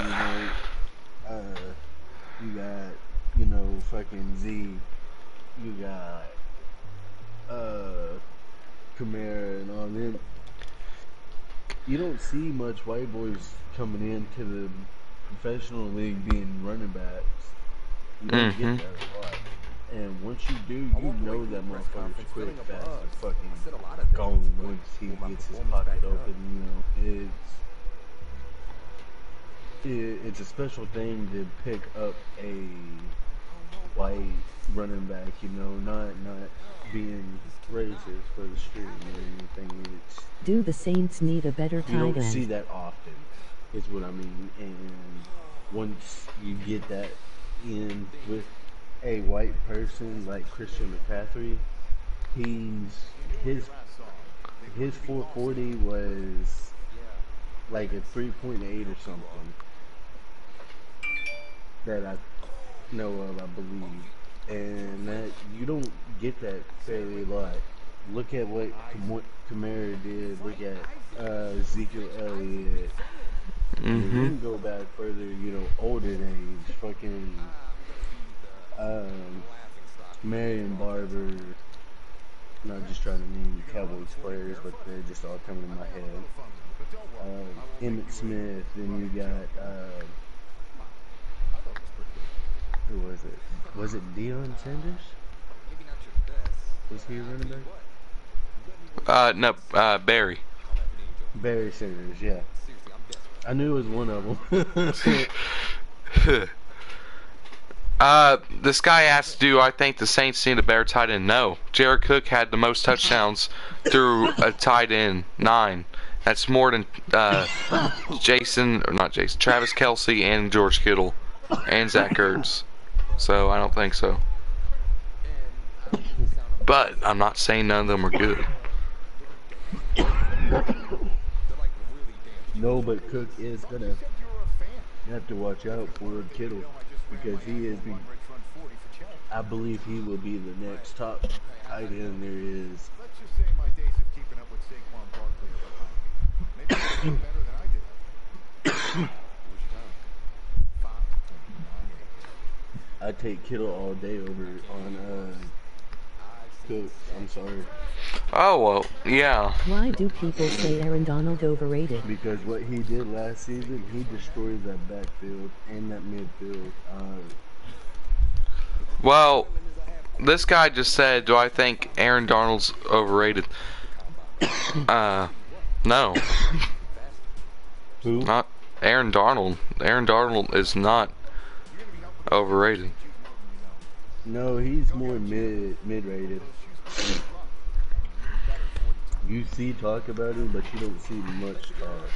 L: got fucking Z, you got Kamara and all them. You don't see much white boys coming into the professional league being running backs. You don't get that a lot. And once you do, you know that motherfucker's quick, fast, and fucking gone once he gets his pocket open. It's a special thing to pick up a white running back, you know, not being racist for the street or anything.
J: Do the Saints need a better
L: You
J: tight
L: don't see
J: end?
L: that often, is what I mean. And once you get that in with a white person like Christian McCaffrey, his 440 was like a 3.8 or something that I know of, I believe. And that you don't get that fairly a lot. Look at what Kamara did. Look at Ezekiel Elliott. I mean, you can go back further, you know, older age. Fucking Marion Barber. Not just trying to name Cowboys players, but they're just all coming in my head. Emmitt Smith. Then you got who was it? Was it Deion Sanders? Was he a running back?
F: No, Barry.
L: Barry Sanders, yeah. I knew it was one of them.
F: This guy asked, do I think the Saints need a better tight end? No. Jared Cook had the most touchdowns through a tight end, 9. That's more than Travis Kelce and George Kittle and Zach Ertz. So I don't think so. But I'm not saying none of them are good.
L: No, but Cook is gonna have to watch out for Kittle because I believe he will be the next top tight end there is.
E: Let's just say my days of keeping up with Saquon Barkley are behind me. Maybe it's better than I did.
L: I take Kittle all day over on Cook. I'm sorry.
F: Oh, well, yeah.
J: Why do people say Aaron Donald overrated?
L: Because what he did last season, he destroyed that backfield and that midfield.
F: Well, this guy just said, do I think Aaron Donald's overrated? No.
L: Who?
F: Not Aaron Darnold. Aaron Darnold is not overrated.
L: No, he's more mid-rated. You see talk about him, but you don't see much talk.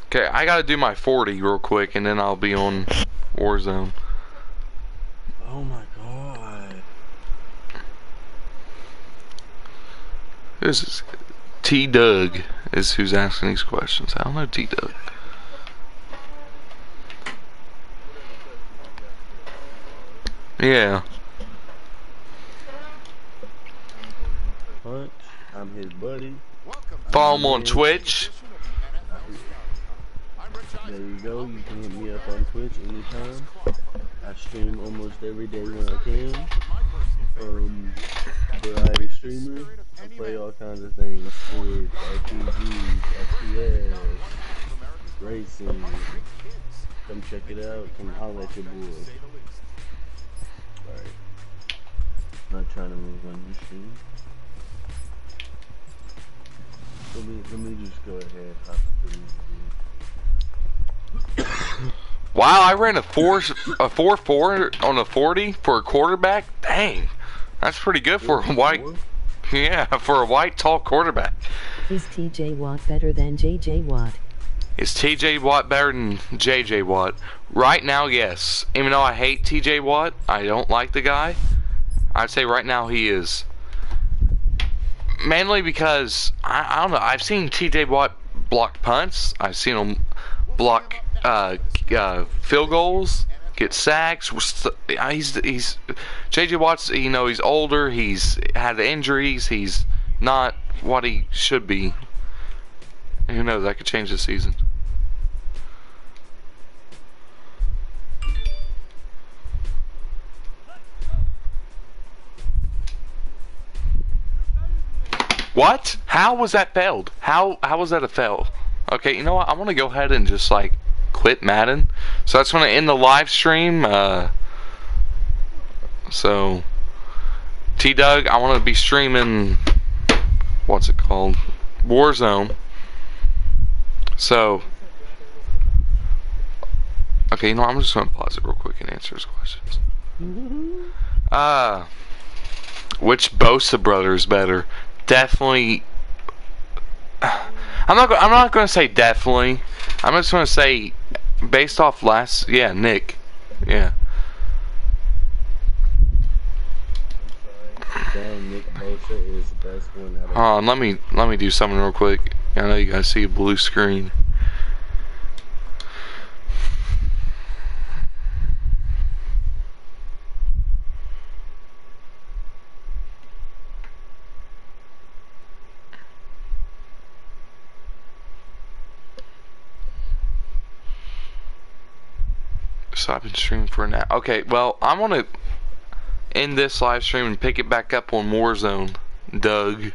F: Okay, I gotta do my 40 real quick, and then I'll be on Warzone.
L: Oh my god.
F: This is T-Doug is who's asking these questions. I don't know T-Doug. Yeah.
L: Punch. I'm his buddy.
F: Follow him on Twitch.
L: There you go. You can hit me up on Twitch anytime. I stream almost every day when I can. Variety streamer. I play all kinds of things. Sports, RPGs, FPS, racing. Come check it out. Come holler at your boy. Alright. Not trying to move on your stream. Let me just go ahead. Hop through the stream.
F: Wow, I ran a 4.4 on a 40 for a quarterback. Dang, that's pretty good for a white. Yeah, for a white tall quarterback.
J: Is TJ Watt better than JJ Watt?
F: Is TJ Watt better than JJ Watt? Right now, yes. Even though I hate TJ Watt, I don't like the guy. I'd say right now he is. Mainly because I don't know. I've seen TJ Watt block punts. I've seen him block field goals, get sacks. He's JJ Watt's. You know, he's older. He's had injuries. He's not what he should be. And who knows? That could change this season. What? How was that failed? How was that a fail? Okay, you know what? I want to go ahead and just like quit Madden. So that's when I end the live stream. So T-Doug, I want to be streaming. What's it called? Warzone. So Okay, you know, I'm just gonna pause it real quick and answer his questions. Which Bosa brother is better? Definitely. I'm not gonna say definitely. I'm just gonna say, based off last, yeah, Nick, yeah.
L: Damn, Nick Bosa is the best one out of.
F: Hold on, let me do something real quick. I know you guys see a blue screen. So I've been streaming for an hour. Okay, well, I'm gonna end this live stream and pick it back up on Warzone, Doug.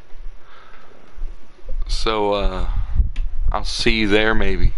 F: So, I'll see you there maybe.